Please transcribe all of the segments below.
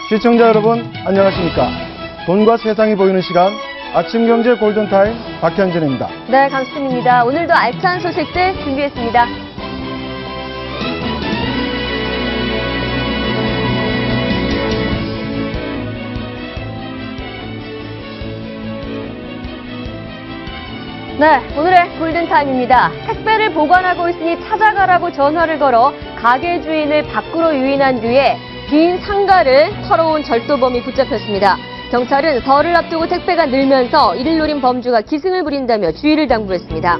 시청자 여러분, 안녕하십니까. 돈과 세상이 보이는 시간, 아침경제 골든타임 박현진입니다. 네, 강수입니다. 오늘도 알찬 소식들 준비했습니다. 네, 오늘의 골든타임입니다. 택배를 보관하고 있으니 찾아가라고 전화를 걸어 가게 주인을 밖으로 유인한 뒤에 빈 상가를 털어온 절도범이 붙잡혔습니다. 경찰은 설을 앞두고 택배가 늘면서 이를 노린 범주가 기승을 부린다며 주의를 당부했습니다.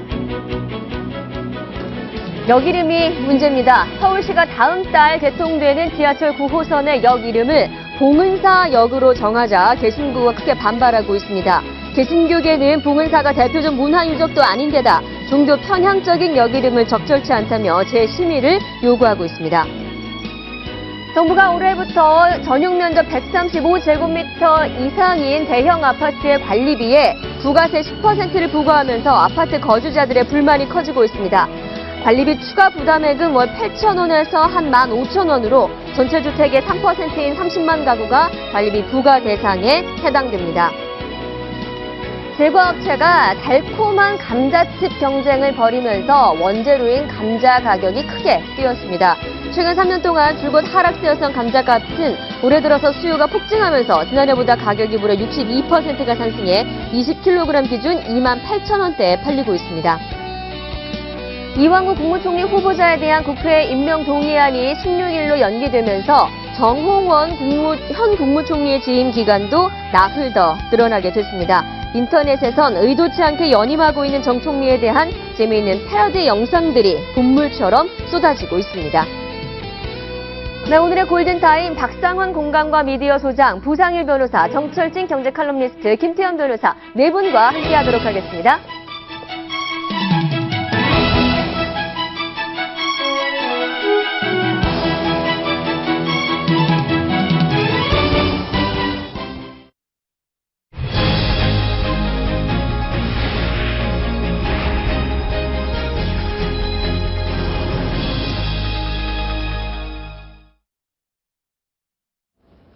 역 이름이 문제입니다. 서울시가 다음 달 개통되는 지하철 9호선의 역 이름을 봉은사역으로 정하자 개신교가 크게 반발하고 있습니다. 개신교계는 봉은사가 대표적 문화 유적도 아닌데다 종교 편향적인 역 이름을 적절치 않다며 재심의를 요구하고 있습니다. 정부가 올해부터 전용 면적 135제곱미터 이상인 대형 아파트의 관리비에 부가세 10%를 부과하면서 아파트 거주자들의 불만이 커지고 있습니다. 관리비 추가 부담액은 월 8,000원에서 한 15,000원으로 전체 주택의 3%인 30만 가구가 관리비 부과 대상에 해당됩니다. 제과업체가 달콤한 감자칩 경쟁을 벌이면서 원재료인 감자 가격이 크게 뛰었습니다. 최근 3년 동안 줄곧 하락세였던 감자값은 올해 들어서 수요가 폭증하면서 지난해보다 가격이 무려 62%가 상승해 20kg 기준 28,000원대에 팔리고 있습니다. 이완구 국무총리 후보자에 대한 국회 임명 동의안이 16일로 연기되면서 정홍원 현 국무총리의 재임 기간도 나흘 더 늘어나게 됐습니다. 인터넷에선 의도치 않게 연임하고 있는 정 총리에 대한 재미있는 패러디 영상들이 본물처럼 쏟아지고 있습니다. 네, 오늘의 골든타임 박상원 공감과 미디어 소장, 부상일 변호사, 정철진 경제 칼럼니스트, 김태현 변호사 네 분과 함께하도록 하겠습니다.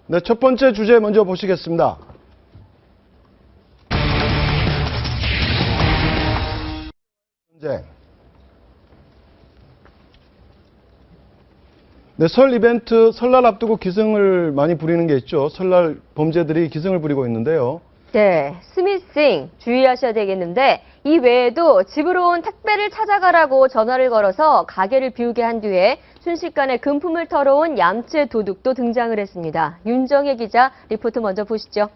네, 첫 번째 주제 먼저 보시겠습니다. 전쟁. 네, 설 이벤트, 설날 앞두고 기승을 많이 부리는 게 있죠. 설날 범죄들이 기승을 부리고 있는데요. 네, 스미싱 주의하셔야 되겠는데 이 외에도 집으로 온 택배를 찾아가라고 전화를 걸어서 가게를 비우게 한 뒤에 순식간에 금품을 털어온 얌체 도둑도 등장을 했습니다. 윤정혜 기자 리포트 먼저 보시죠.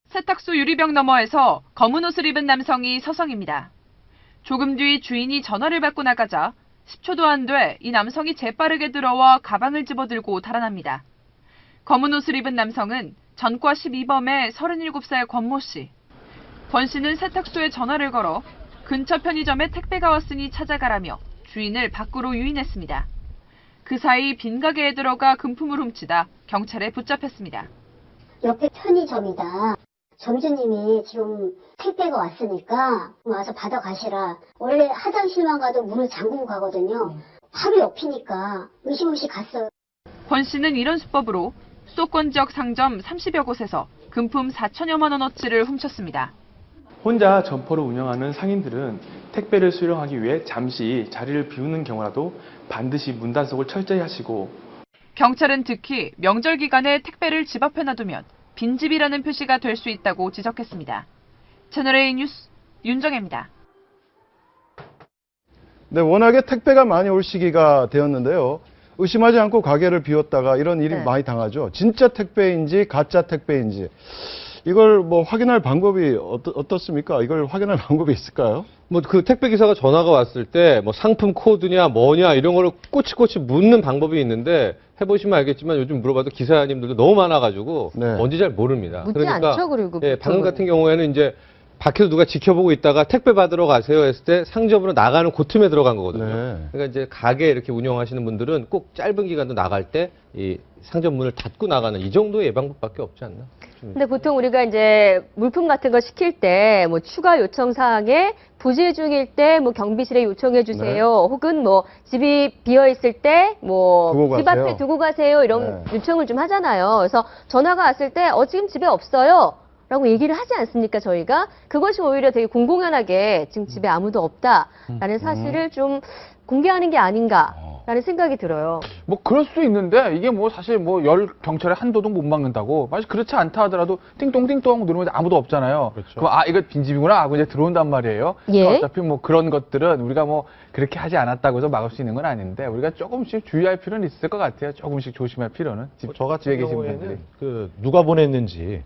세탁소 유리병 너머에서 검은 옷을 입은 남성이 서성입니다. 조금 뒤 주인이 전화를 받고 나가자 10초도 안 돼 이 남성이 재빠르게 들어와 가방을 집어들고 달아납니다. 검은 옷을 입은 남성은 전과 12범의 37살 권모 씨. 권 씨는 세탁소에 전화를 걸어 근처 편의점에 택배가 왔으니 찾아가라며 주인을 밖으로 유인했습니다. 그 사이 빈 가게에 들어가 금품을 훔치다 경찰에 붙잡혔습니다. 옆에 편의점이다. 점주님이 지금 택배가 왔으니까 와서 받아가시라. 원래 화장실만 가도 문을 잠그고 가거든요. 바로 옆이니까 의심없이 갔어요. 권 씨는 이런 수법으로 수도권 지역 상점 30여 곳에서 금품 4천여만 원어치를 훔쳤습니다. 혼자 점포를 운영하는 상인들은 택배를 수령하기 위해 잠시 자리를 비우는 경우라도 반드시 문 단속을 철저히 하시고, 경찰은 특히 명절 기간에 택배를 집 앞에 놔두면 빈집이라는 표시가 될 수 있다고 지적했습니다. 채널A 뉴스 윤정혜입니다. 네, 워낙에 택배가 많이 올 시기가 되었는데요. 의심하지 않고 가게를 비웠다가 이런 일이 많이 당하죠. 진짜 택배인지 가짜 택배인지. 이걸 뭐 확인할 방법이 어떻습니까? 이걸 확인할 방법이 있을까요? 뭐 그 택배 기사가 전화가 왔을 때 뭐 상품 코드냐 뭐냐 이런 거를 꼬치꼬치 묻는 방법이 있는데 해보시면 알겠지만 요즘 물어봐도 기사님들도 너무 많아가지고 네. 뭔지 잘 모릅니다. 묻지 않죠, 그리고 예, 방금 보통은. 같은 경우에는 이제 밖에서 누가 지켜보고 있다가 택배 받으러 가세요 했을 때 상점으로 나가는 그 틈에 들어간 거거든요. 네. 그러니까 이제 가게 이렇게 운영하시는 분들은 꼭 짧은 기간도 나갈 때 이 상점 문을 닫고 나가는 이 정도의 예방법밖에 없지 않나? 근데 보통 우리가 이제 물품 같은 거 시킬 때 뭐 추가 요청 사항에 부재 중일 때 뭐 경비실에 요청해 주세요. 혹은 뭐 집이 비어 있을 때 뭐 두고 집 가세요. 앞에 두고 가세요. 이런 요청을 좀 하잖아요. 그래서 전화가 왔을 때 지금 집에 없어요. 라고 얘기를 하지 않습니까, 저희가? 그것이 오히려 되게 공공연하게 지금 집에 아무도 없다라는 사실을 좀 공개하는 게 아닌가라는 생각이 들어요. 뭐 그럴 수 있는데 이게 뭐 사실 뭐 열 경찰에 한 도둑 못 막는다고 사실 그렇지 않다 하더라도 띵똥띵똥 누르면 아무도 없잖아요. 그렇죠. 그럼 이거 빈집이구나 하고 이제 들어온단 말이에요. 예. 그러니까 어차피 뭐 그런 것들은 우리가 뭐 그렇게 하지 않았다고 해서 막을 수 있는 건 아닌데 우리가 조금씩 주의할 필요는 있을 것 같아요. 조금씩 조심할 필요는. 저 같은 집에 계신 경우에는 분들이. 누가 보냈는지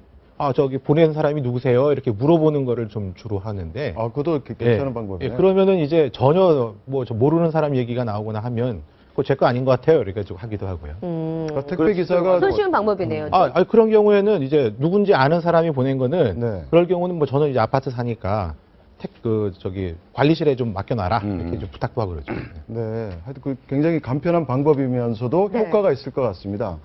저기 보낸 사람이 누구세요? 이렇게 물어보는 거를 좀 주로 하는데 그것도 괜찮은 방법이네. 그러면은 이제 전혀 저 모르는 사람 얘기가 나오거나 하면 그거 제 거 아닌 것 같아요. 이렇게 좀 하기도 하고요. 그러니까 택배 기사가 손쉬운 방법이네요. 그런 경우에는 이제 누군지 아는 사람이 보낸 거는 네. 그럴 경우는 뭐 저는 이제 아파트 사니까 관리실에 좀 맡겨놔라 이렇게 좀 부탁도 하고 그러죠. 네, 하여튼 그 굉장히 간편한 방법이면서도 네. 효과가 있을 것 같습니다.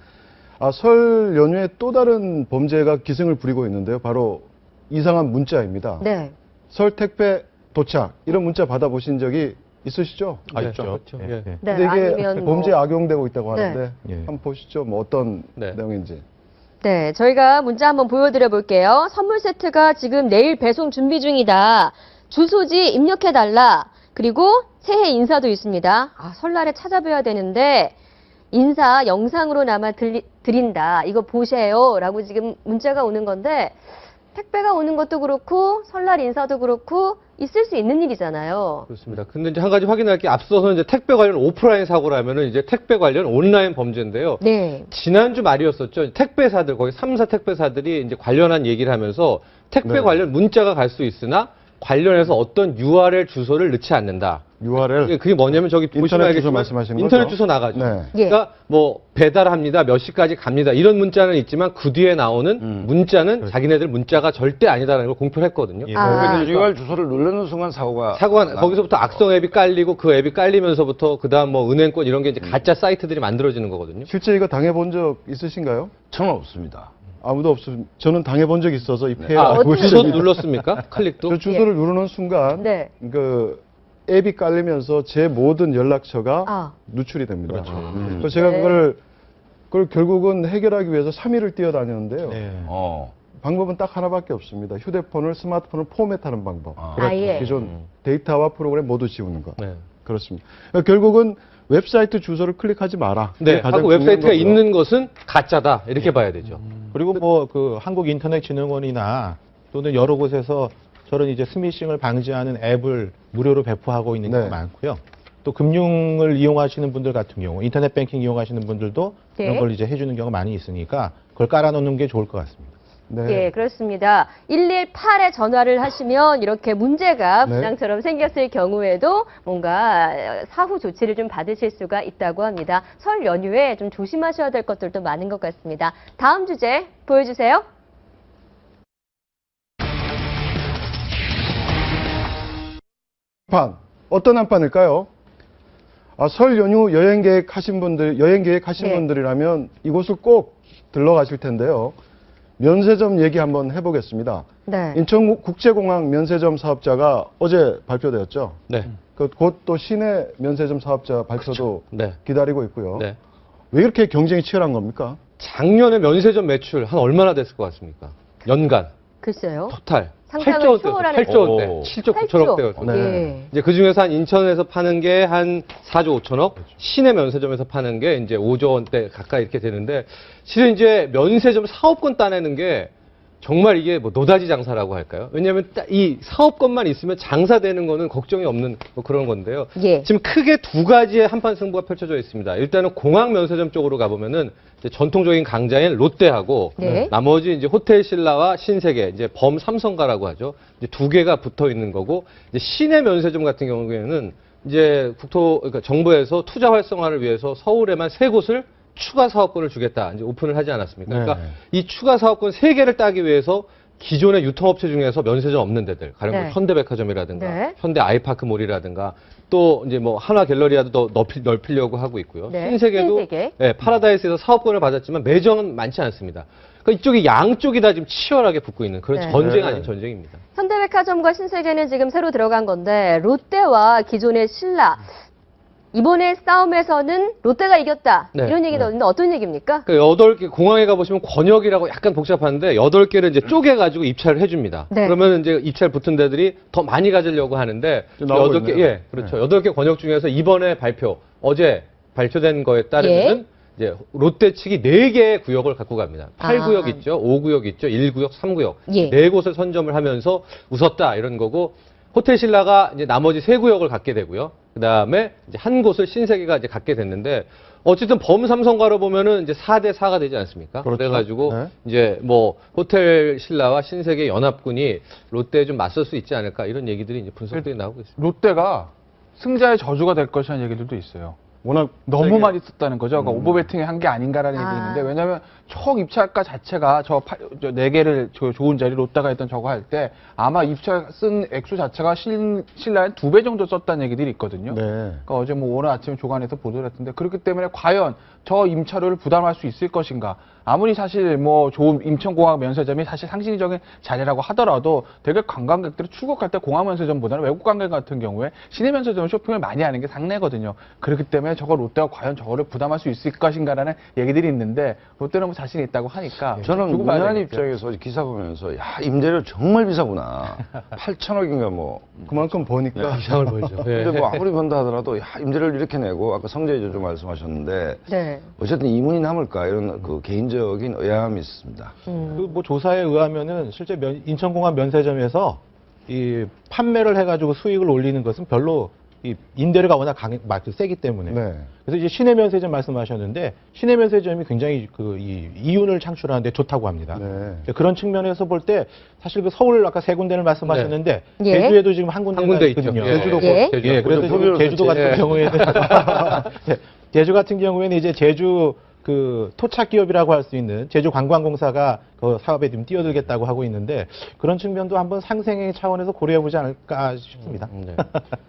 설 연휴에 또 다른 범죄가 기승을 부리고 있는데요. 바로 이상한 문자입니다. 네. 설 택배 도착 이런 문자 받아보신 적이 있으시죠? 있죠. 그렇죠. 예, 예. 예. 네, 근데 이게 아니면 뭐- 범죄에 악용되고 있다고 네. 하는데 예. 한번 보시죠. 뭐 어떤 네. 내용인지. 네, 저희가 문자 한번 보여드려 볼게요. 선물 세트가 지금 내일 배송 준비 중이다. 주소지 입력해달라. 그리고 새해 인사도 있습니다. 설날에 찾아뵈야 되는데 인사 영상으로나마 드린다. 이거 보세요. 라고 지금 문자가 오는 건데 택배가 오는 것도 그렇고 설날 인사도 그렇고 있을 수 있는 일이잖아요. 그렇습니다. 근데 이제 한 가지 확인할 게 앞서서 이제 택배 관련 오프라인 사고라면은 이제 택배 관련 온라인 범죄인데요. 네. 지난주 말이었었죠. 택배사들, 거기 3사 택배사들이 이제 관련한 얘기를 하면서 택배 네. 관련 문자가 갈 수 있으나 관련해서 어떤 URL 주소를 넣지 않는다. URL. 그게 뭐냐면 저기 보시면 인터넷 주소 알겠지만 말씀하시는 인터넷 거죠? 주소 나가죠. 네. 예. 그러니까 뭐 배달합니다. 몇 시까지 갑니다. 이런 문자는 있지만 그 뒤에 나오는 문자는 자기네들 문자가 절대 아니다라는 걸 공표를 했거든요. 예. 아. URL 주소를 누르는 순간 사고가 거기서부터 악성 앱이 깔리고 그 앱이 깔리면서부터 그다음 뭐 은행권 이런 게 이제 가짜 사이트들이 만들어지는 거거든요. 실제 이거 당해본 적 있으신가요? 저는 없습니다. 아무도 없음. 저는 당해본 적 있어서 이 폐해 주소 눌렀습니까? 클릭도? 저 주소를 누르는 순간 네. 그 앱이 깔리면서 제 모든 연락처가 누출이 됩니다. 그렇죠. 그래서 제가 네. 그걸 결국은 해결하기 위해서 3일을 뛰어다녔는데요. 네. 방법은 딱 하나밖에 없습니다. 스마트폰을 포맷하는 방법. 아예. 기존 데이터와 프로그램 모두 지우는 것. 네. 그렇습니다. 그러니까 결국은 웹사이트 주소를 클릭하지 마라. 네, 그게 가장 하고 중요한 웹사이트가 거고요. 있는 것은 가짜다. 이렇게 봐야 되죠. 그리고 뭐 한국인터넷진흥원이나 또는 여러 곳에서 저런 이제 스미싱을 방지하는 앱을 무료로 배포하고 있는 게 네. 많고요. 또 금융을 이용하시는 분들 같은 경우, 인터넷 뱅킹 이용하시는 분들도 네. 그런 걸 이제 해주는 경우가 많이 있으니까 그걸 깔아놓는 게 좋을 것 같습니다. 네. 예, 그렇습니다. 118에 전화를 하시면 이렇게 문제가 네. 부장처럼 생겼을 경우에도 뭔가 사후 조치를 좀 받으실 수가 있다고 합니다. 설 연휴에 좀 조심하셔야 될 것들도 많은 것 같습니다. 다음 주제 보여주세요. 어떤 한판일까요? 설 연휴 여행 계획하신 네. 분들이라면 이곳을 꼭 들러가실 텐데요. 면세점 얘기 한번 해보겠습니다. 네. 인천국제공항 면세점 사업자가 어제 발표되었죠. 네. 곧 또 시내 면세점 사업자 발표도 네. 기다리고 있고요. 네. 왜 이렇게 경쟁이 치열한 겁니까? 작년에 면세점 매출 한 얼마나 됐을 것 같습니까? 연간. 글쎄요. 토탈. 상상을 8조 초월하는 8조 원대. 7조 9천억 대였습니다. 예. 이제 그 중에서 한 인천에서 파는 게 한 4조 5천억, 시내 면세점에서 파는 게 이제 5조 원대 가까이 이렇게 되는데, 실은 이제 면세점 사업권 따내는 게 정말 이게 뭐 노다지 장사라고 할까요? 왜냐하면 이 사업권만 있으면 장사되는 거는 걱정이 없는 뭐 그런 건데요. 예. 지금 크게 두 가지의 한판 승부가 펼쳐져 있습니다. 일단은 공항 면세점 쪽으로 가보면은 이제 전통적인 강자인 롯데하고 네. 나머지 이제 호텔 신라와 신세계, 이제 범 삼성가라고 하죠. 이제 두 개가 붙어 있는 거고, 이제 시내 면세점 같은 경우에는 이제 그러니까 정부에서 투자 활성화를 위해서 서울에만 3곳을 추가 사업권을 주겠다. 이제 오픈을 하지 않았습니까? 네. 그러니까 이 추가 사업권 3개를 따기 위해서 기존의 유통업체 중에서 면세점 없는 데들, 가령 네. 뭐 현대백화점이라든가, 네. 현대 아이파크몰이라든가, 또 이제 뭐 한화 갤러리아도 더 넓히려고 하고 있고요. 네. 신세계도 신세계. 네, 파라다이스에서 사업권을 받았지만 매정은 많지 않습니다. 그러니까 이쪽이 양쪽이 다 지금 치열하게 붙고 있는 그런 네. 전쟁 네. 아닌 전쟁입니다. 현대백화점과 신세계는 지금 새로 들어간 건데 롯데와 기존의 신라 이번에 싸움에서는 롯데가 이겼다. 네. 이런 얘기가 있는데 어떤 얘기입니까? 그 8개 공항에 가보시면 권역이라고 약간 복잡한데 8개를 이제 쪼개가지고 입찰을 해줍니다. 네. 그러면 이제 입찰 붙은 데들이 더 많이 가지려고 하는데 지금 나오고 8개, 있네요. 예, 그렇죠. 8개 권역 중에서 이번에 어제 발표된 거에 따르면 이제 롯데 측이 4개의 구역을 갖고 갑니다. 8구역 아. 있죠, 5구역 있죠, 1구역, 3구역. 예. 4곳을 선점을 하면서 웃었다 이런 거고 호텔 신라가 이제 나머지 3구역을 갖게 되고요. 그 다음에 이제 한 곳을 신세계가 이제 갖게 됐는데 어쨌든 범삼성가로 보면은 이제 4대 4가 되지 않습니까? 그렇죠. 그래가지고 네. 이제 뭐 호텔 신라와 신세계 연합군이 롯데에 좀 맞설 수 있지 않을까 이런 얘기들이 이제 분석들이 나오고 있습니다. 롯데가 승자의 저주가 될 것이라는 얘기들도 있어요. 워낙 너무 세게- 많이 썼다는 거죠. 그러니까 오버베팅을 한 게 아닌가라는 아. 얘기 있는데 왜냐하면 총 입찰가 자체가 저 4개를 좋은 자리 롯데가 했던 저거 할 때 아마 입찰 쓴 액수 자체가 신라의 2배 정도 썼다는 얘기들이 있거든요. 네. 그러니까 어제 뭐 오늘 아침에 조간에서 보도를 했던데 그렇기 때문에 과연 저 임차료를 부담할 수 있을 것인가? 아무리 사실 뭐 좋은 인천공항 면세점이 사실 상징적인 자리라고 하더라도 되게 관광객들이 출국할 때 공항 면세점보다는 외국 관광객 같은 경우에 시내 면세점 쇼핑을 많이 하는 게 상례거든요. 그렇기 때문에 저거 롯데가 과연 저거를 부담할 수 있을 것인가라는 얘기들이 있는데 롯데는 뭐 자신이 있다고 하니까 저는 두고 봐야 문화한 되겠죠. 입장에서 기사 보면서 야 임대료 정말 비싸구나. 8천억인가 뭐. 그만큼 보니까 이상을 보이죠. 예. 근데 뭐 아무리 번다 하더라도 야 임대료를 이렇게 내고 아까 성재희 교수 말씀하셨는데 네. 어쨌든 이문이 남을까 이런 그 개인적인 의아함이 있습니다. 그 뭐 조사에 의하면은 실제 인천공항 면세점에서 이 판매를 해가지고 수익을 올리는 것은 별로 이 임대료가 워낙 세기 때문에. 네. 그래서 이제 시내 면세점 말씀하셨는데 시내 면세점이 굉장히 그 이윤을 창출하는데 좋다고 합니다. 네. 그런 측면에서 볼 때 사실 그 서울 아까 3군데를 말씀하셨는데 네. 예. 제주에도 지금 한 군데가 한 군데 있거든요. 있죠. 제주도 예. 제주도. 예, 그래서 지금 제주도 같은 예. 경우에는 제주 같은 경우에는 이제 제주 그 토착 기업이라고 할 수 있는 제주 관광공사가 그 사업에 좀 뛰어들겠다고 하고 있는데 그런 측면도 한번 상생의 차원에서 고려해 보지 않을까 싶습니다. 네.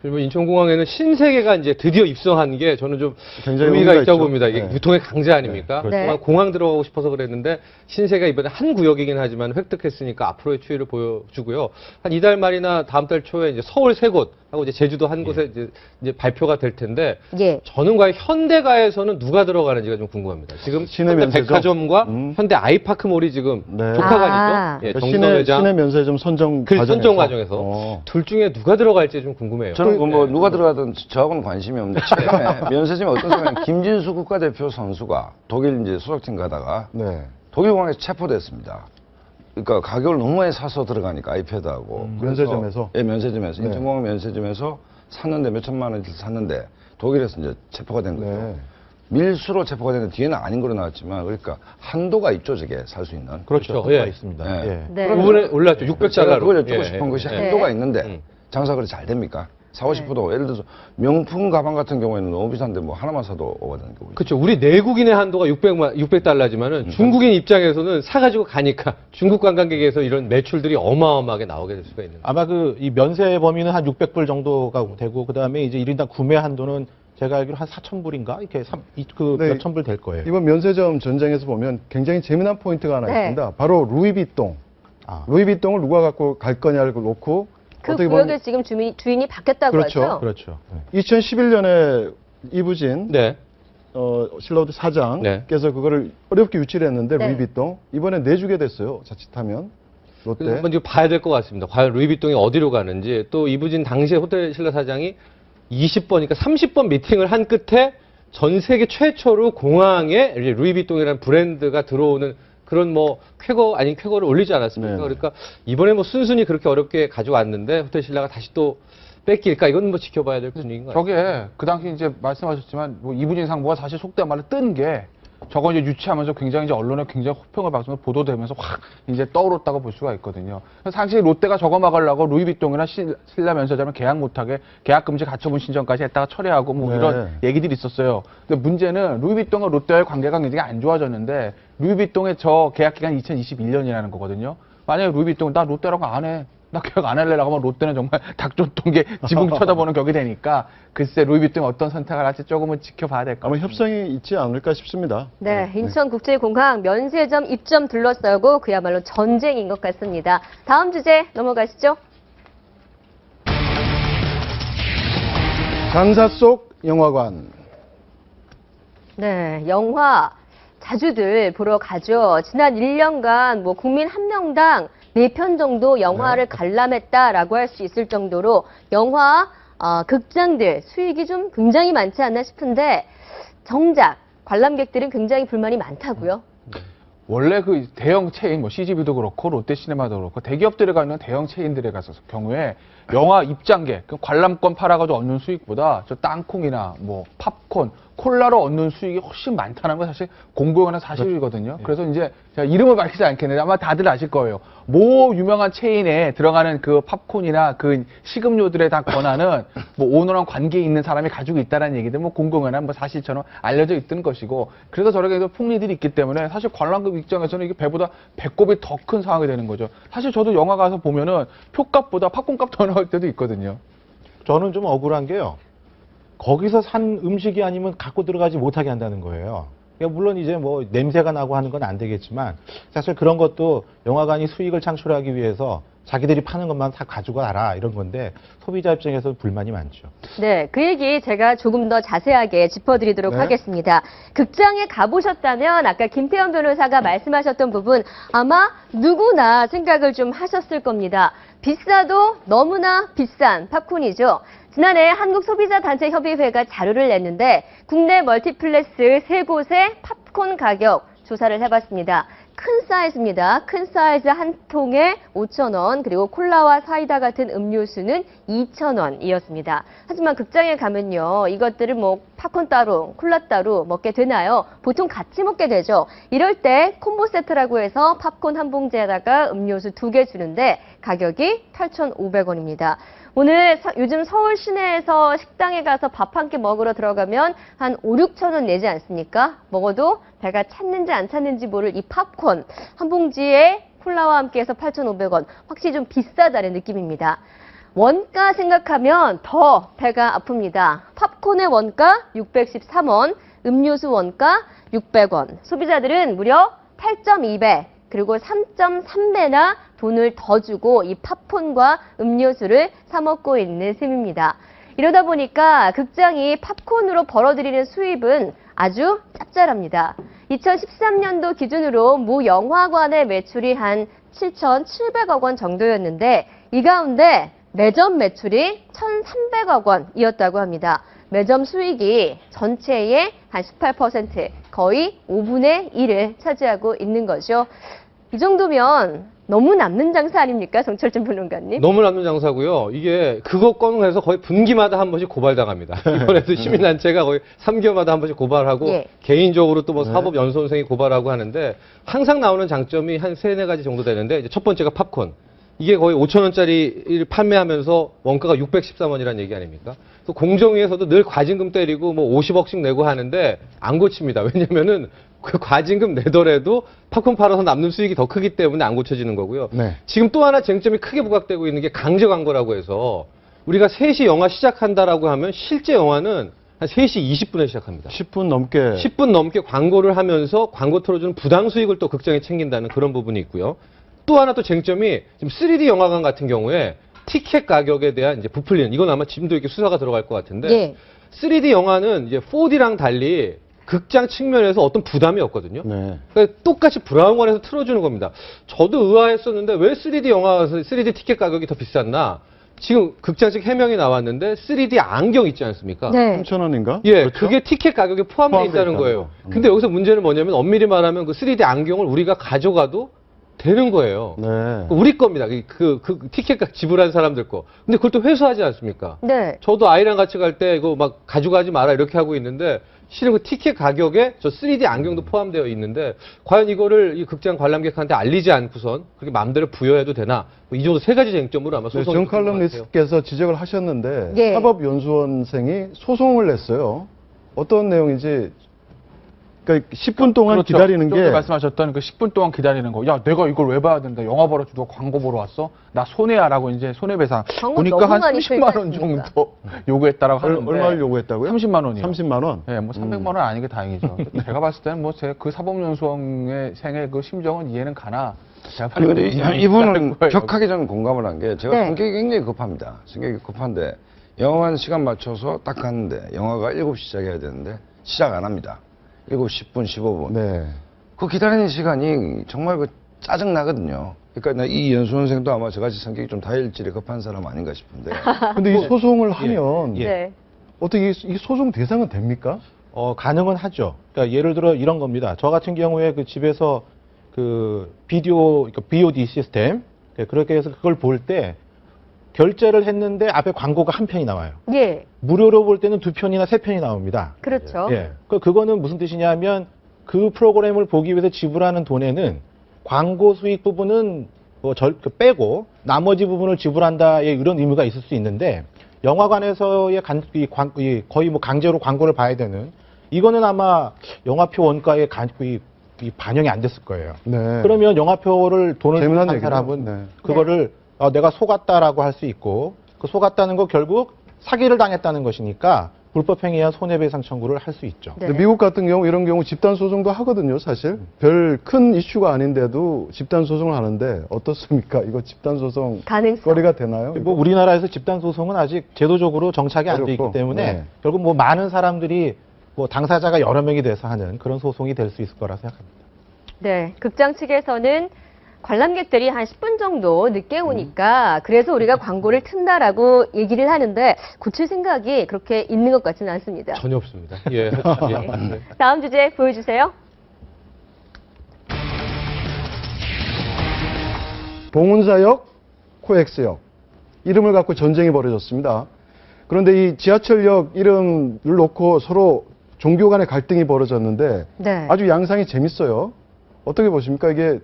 그리고 인천공항에는 신세계가 이제 드디어 입성한 게 저는 좀 굉장히 의미가 의미가 있다고 있죠. 봅니다. 이게 네. 유통의 강자 아닙니까? 네. 정말 공항 들어가고 싶어서 그랬는데 신세계가 이번에 한 구역이긴 하지만 획득했으니까 앞으로의 추이를 보여주고요. 한 이달 말이나 다음 달 초에 이제 서울 3곳 하고 이제 제주도 한 곳에 이제 발표가 될 텐데 예. 저는 과연 현대가에서는 누가 들어가는지가 좀 궁금합니다. 지금 시내 현대 면세점? 백화점과 현대 아이파크몰이 지금 네. 조카가 아. 있죠. 예, 시내 정성회장 면세점 선정 그 과정에서. 선정 과정에서 어. 둘 중에 누가 들어갈지 좀 궁금해요. 저는 뭐 누가 들어가든 저하고는 관심이 없는데 최근에 면세점에 어떤 순간 김진수 국가대표 선수가 독일 이제 소속팀 가다가 네. 독일 공항에서 체포됐습니다. 그러니까 가격을 너무 많이 사서 들어가니까 아이패드하고 그래서- 면세점에서? 예, 면세점에서 네. 인천공항 면세점에서 샀는데 몇 천만 원을 샀는데 독일에서 이제 체포가 된 거죠. 네. 밀수로 체포가 됐는데 뒤에는 아닌 거로 나왔지만 그러니까 한도가 있죠, 저게 살 수 있는. 그렇죠. 그렇죠. 효과가 예. 있습니다. 예. 예. 네. 그 부분에 올랐죠. 제가 600달러로. 그걸 여쭙고 싶은 것이 네. 한도가 있는데 음. 장사가 그렇게 잘 됩니까? 40~50%. 예를 들어서 명품 가방 같은 경우에는 너무 비싼데 뭐 하나만 사도 오가는 경우. 그렇죠. 우리 내국인의 한도가 600달러지만은 중국인 입장에서는 사가지고 가니까 중국 관광객에서 이런 매출들이 어마어마하게 나오게 될 수가 있는 거예요. 아마 그 이 면세 범위는 한 600불 정도가 되고 그다음에 이제 1인당 구매 한도는 제가 알기로 한 4,000불인가 이렇게 네. 몇천 불 될 거예요. 이번 면세점 전쟁에서 보면 굉장히 재미난 포인트가 하나 네. 있습니다. 바로 루이비통. 아. 루이비통을 누가 갖고 갈 거냐를 놓고 그 어떻게 구역에 보면 지금 주인이 바뀌었다고 그렇죠. 하죠. 그렇죠. 네. 2011년에 이부진 네. 신라호텔 사장께서 그거를 어렵게 유치를 했는데 네. 루이비통 이번에 내주게 됐어요. 자칫하면 그래서 롯데. 한번 이거 봐야 될 것 같습니다. 과연 루이비통이 어디로 가는지 또 이부진 당시에 호텔 신라 사장이 20번이니까 30번 미팅을 한 끝에 전 세계 최초로 공항에 이제 루이비통이라는 브랜드가 들어오는 그런 뭐 쾌거 아닌 쾌거를 올리지 않았습니까? 네. 그러니까 이번에 뭐 순순히 그렇게 어렵게 가져왔는데 호텔 신라가 다시 또 뺏길까 이건 뭐 지켜봐야 될 분위기인 것 같아요. 저게 그 당시 이제 말씀하셨지만 뭐 이부진 상무가 사실 속된 말로 뜬 게 저거 이제 유치하면서 굉장히 이제 언론에 굉장히 호평을 받으면서 보도되면서 확 이제 떠오르다고 볼 수가 있거든요. 사실 롯데가 저거 막으려고 루이비통이나 신라 면세점을 계약 못하게 계약 금지 가처분 신청까지 했다가 철회하고 뭐 네. 이런 얘기들이 있었어요. 근데 문제는 루이비통과 롯데와의 관계가 굉장히 안 좋아졌는데 루이비통의 저 계약 기간이 2021년이라는 거거든요. 만약에 루이비통 나 롯데라고 안 해. 나 계약 안 할래라고 하면 롯데는 정말 닭줬던 게 지붕 쳐다보는 격이 되니까 글쎄 루이비통이 어떤 선택을 할지 조금은 지켜봐야 될 것 아마 같습니다. 협상이 있지 않을까 싶습니다. 네, 인천국제공항 면세점 입점 둘러싸고 그야말로 전쟁인 것 같습니다. 다음 주제 넘어가시죠. 강사 속 영화관. 네, 영화 자주들 보러 가죠. 지난 1년간 뭐 국민 한 명당 4편 정도 영화를 관람했다라고 할 수 있을 정도로 영화 극장들 수익이 좀 굉장히 많지 않나 싶은데 정작 관람객들은 굉장히 불만이 많다고요. 원래 그 대형 체인, 뭐 CGV도 그렇고 롯데시네마도 그렇고 대기업들에 가는 대형 체인들에 가서 경우에 영화 입장객, 그 관람권 팔아가지고 얻는 수익보다 저 땅콩이나 뭐 팝콘, 콜라로 얻는 수익이 훨씬 많다는 건 사실 공공연한 사실이거든요. 그래서 이제 제가 이름을 밝히지 않겠는데 아마 다들 아실 거예요. 모 유명한 체인에 들어가는 그 팝콘이나 그 식음료들의 다 권한은 뭐 오너랑 관계에 있는 사람이 가지고 있다는 얘기들 뭐 공공연한 뭐 사실처럼 알려져 있던 것이고 그래서 저렇게 폭리들이 있기 때문에 사실 관람객 입장에서는 이게 배보다 배꼽이 더 큰 상황이 되는 거죠. 사실 저도 영화 가서 보면은 표값보다 팝콘값 더 나올 때도 있거든요. 저는 좀 억울한 게요. 거기서 산 음식이 아니면 갖고 들어가지 못하게 한다는 거예요. 그러니까 물론 이제 뭐 냄새가 나고 하는 건 안 되겠지만 사실 그런 것도 영화관이 수익을 창출하기 위해서 자기들이 파는 것만 다 가지고 가라 이런 건데 소비자 입장에서 불만이 많죠. 네, 그 얘기 제가 조금 더 자세하게 짚어드리도록 네. 하겠습니다. 극장에 가보셨다면 아까 김태현 변호사가 말씀하셨던 부분 아마 누구나 생각을 좀 하셨을 겁니다. 비싸도 너무나 비싼 팝콘이죠. 지난해 한국소비자단체협의회가 자료를 냈는데 국내 멀티플렉스 3곳의 팝콘 가격 조사를 해봤습니다. 큰 사이즈입니다. 큰 사이즈 한 통에 5,000원, 그리고 콜라와 사이다 같은 음료수는 2,000원이었습니다. 하지만 극장에 가면요, 이것들을 뭐 팝콘 따로, 콜라 따로 먹게 되나요? 보통 같이 먹게 되죠. 이럴 때 콤보 세트라고 해서 팝콘 한 봉지에다가 음료수 2개 주는데 가격이 8,500원입니다. 오늘 요즘 서울 시내에서 식당에 가서 밥 한 끼 먹으러 들어가면 한 5, 6천 원 내지 않습니까? 먹어도 배가 찼는지 안 찼는지 모를 이 팝콘 한 봉지에 콜라와 함께해서 8,500원. 확실히 좀 비싸다는 느낌입니다. 원가 생각하면 더 배가 아픕니다. 팝콘의 원가 613원, 음료수 원가 600원. 소비자들은 무려 8.2배. 그리고 3.3배나 돈을 더 주고 이 팝콘과 음료수를 사 먹고 있는 셈입니다. 이러다 보니까 극장이 팝콘으로 벌어들이는 수입은 아주 짭짤합니다. 2013년도 기준으로 모 영화관의 매출이 한 7,700억 원 정도였는데 이 가운데 매점 매출이 1,300억 원이었다고 합니다. 매점 수익이 전체의 한 18%, 거의 5분의 1을 차지하고 있는 거죠. 이 정도면 너무 남는 장사 아닙니까? 정철진 평론가님. 너무 남는 장사고요. 이게 그것 건해서 거의 분기마다 한 번씩 고발당합니다. 이번에도 시민단체가 거의 3개월마다 한 번씩 고발하고 예. 개인적으로 또 뭐 사법연수원생이 고발하고 하는데 항상 나오는 장점이 한 3-4가지 정도 되는데 이제 첫 번째가 팝콘. 이게 거의 5,000원짜리를 판매하면서 원가가 613원이라는 얘기 아닙니까? 또 공정위에서도 늘 과징금 때리고 뭐 50억씩 내고 하는데 안 고칩니다. 왜냐면은 그 과징금 내더라도 팝콘 팔아서 남는 수익이 더 크기 때문에 안 고쳐지는 거고요. 네. 지금 또 하나 쟁점이 크게 부각되고 있는 게 강제 광고라고 해서 우리가 3시 영화 시작한다라고 하면 실제 영화는 한 3시 20분에 시작합니다. 10분 넘게. 10분 넘게 광고를 하면서 광고 틀어주는 부당 수익을 또 극장에 챙긴다는 그런 부분이 있고요. 또 하나 또 쟁점이 지금 3D 영화관 같은 경우에 티켓 가격에 대한 이제 부풀리는 이건 아마 지금도 이렇게 수사가 들어갈 것 같은데 예. 3D 영화는 이제 4D랑 달리 극장 측면에서 어떤 부담이 없거든요. 네. 그러니까 똑같이 브라운관에서 틀어주는 겁니다. 저도 의아했었는데 왜 3D 영화에서 3D 티켓 가격이 더 비쌌나? 지금 극장 측 해명이 나왔는데 3D 안경 있지 않습니까? 네. 3,000원인가? 예, 그렇죠? 그게 티켓 가격에 포함되어 포함되어 있다는 있다고. 거예요. 근데 여기서 문제는 뭐냐면 엄밀히 말하면 그 3D 안경을 우리가 가져가도 되는 거예요. 네. 우리 겁니다. 그 티켓 지불한 사람들 거. 근데 그걸 또 회수하지 않습니까? 네. 저도 아이랑 같이 갈 때 이거 막 가져가지 마라 이렇게 하고 있는데 실은 그 티켓 가격에 저 3D 안경도 포함되어 있는데 과연 이거를 이 극장 관람객한테 알리지 않고선 그렇게 마음대로 부여해도 되나? 뭐이 정도 3가지 쟁점으로 아마 네, 소송이 정 붙을 것 같아요. 칼럼니스트께서 지적을 하셨는데 예. 사법연수원생이 소송을 냈어요. 어떤 내용인지 그러니까 10분 동안 그렇죠. 기다리는 좀 전에 게 말씀하셨던 그 10분 동안 기다리는 거. 야, 내가 이걸 왜 봐야 된다. 영화 보러 누가 광고 보러 왔어? 나 손해야라고 이제 손해배상. 광고 보니까 너무 한 많이 30만 원 들지 않습니까? 정도 요구했다라고 하는데. 얼마를 요구했다고요? 30만 원이요. 30만 원? 네, 뭐 300만 원 아닌 게 다행이죠. 제가 봤을 때는 뭐 그 사법연수원의 생의 그 심정은 이해는 가나. 제가 아니, 근데 이분은 거예요. 격하게 저는 공감을 한 게 제가 네. 성격이 굉장히 급합니다. 성격이 급한데 영화관 시간 맞춰서 딱 갔는데 영화가 7시 시작해야 되는데 시작 안 합니다. 7시 10분, 15분. 네. 그 기다리는 시간이 정말 그 짜증 나거든요. 그러니까 이 연수원생도 아마 저같이 성격이 좀 다혈질에 급한 사람 아닌가 싶은데. 근데 이 소송을 하면 예. 네. 어떻게 이 소송 대상은 됩니까? 가능은 하죠. 그러니까 예를 들어 이런 겁니다. 저 같은 경우에 그 집에서 그 비디오, 그러니까 VOD 시스템, 그렇게 해서 그걸 볼 때 결제를 했는데 앞에 광고가 한 편이 나와요. 예. 무료로 볼 때는 2편이나 3편이 나옵니다. 그렇죠. 예. 그거는 무슨 뜻이냐면 그 프로그램을 보기 위해서 지불하는 돈에는 광고 수익 부분은 빼고 나머지 부분을 지불한다의 이런 의무가 있을 수 있는데 영화관에서의 거의 뭐 강제로 광고를 봐야 되는 이거는 아마 영화표 원가에 반영이 안 됐을 거예요. 네. 그러면 영화표를 돈을 재미난 한 얘기죠. 사람은 네. 그거를 내가 속았다라고 할 수 있고 그 속았다는 거 결국 사기를 당했다는 것이니까 불법행위와 손해배상 청구를 할 수 있죠. 네. 근데 미국 같은 경우 이런 경우 집단 소송도 하거든요, 사실. 별 큰 이슈가 아닌데도 집단 소송을 하는데 어떻습니까? 이거 집단 소송 가능성. 거리가 되나요? 뭐 우리나라에서 집단 소송은 아직 제도적으로 정착이 안 돼 있기 어렵고, 때문에 네. 결국 뭐 많은 사람들이 뭐 당사자가 여러 명이 돼서 하는 그런 소송이 될 수 있을 거라 생각합니다. 네, 극장 측에서는 관람객들이 한 10분 정도 늦게 오니까 그래서 우리가 광고를 튼다라고 얘기를 하는데 고칠 생각이 그렇게 있는 것 같지는 않습니다. 전혀 없습니다. 예. 예. 다음 주제 보여주세요. 봉은사역, 코엑스역 이름을 갖고 전쟁이 벌어졌습니다. 그런데 이 지하철역 이름을 놓고 서로 종교 간의 갈등이 벌어졌는데 네. 아주 양상이 재밌어요. 어떻게 보십니까? 이게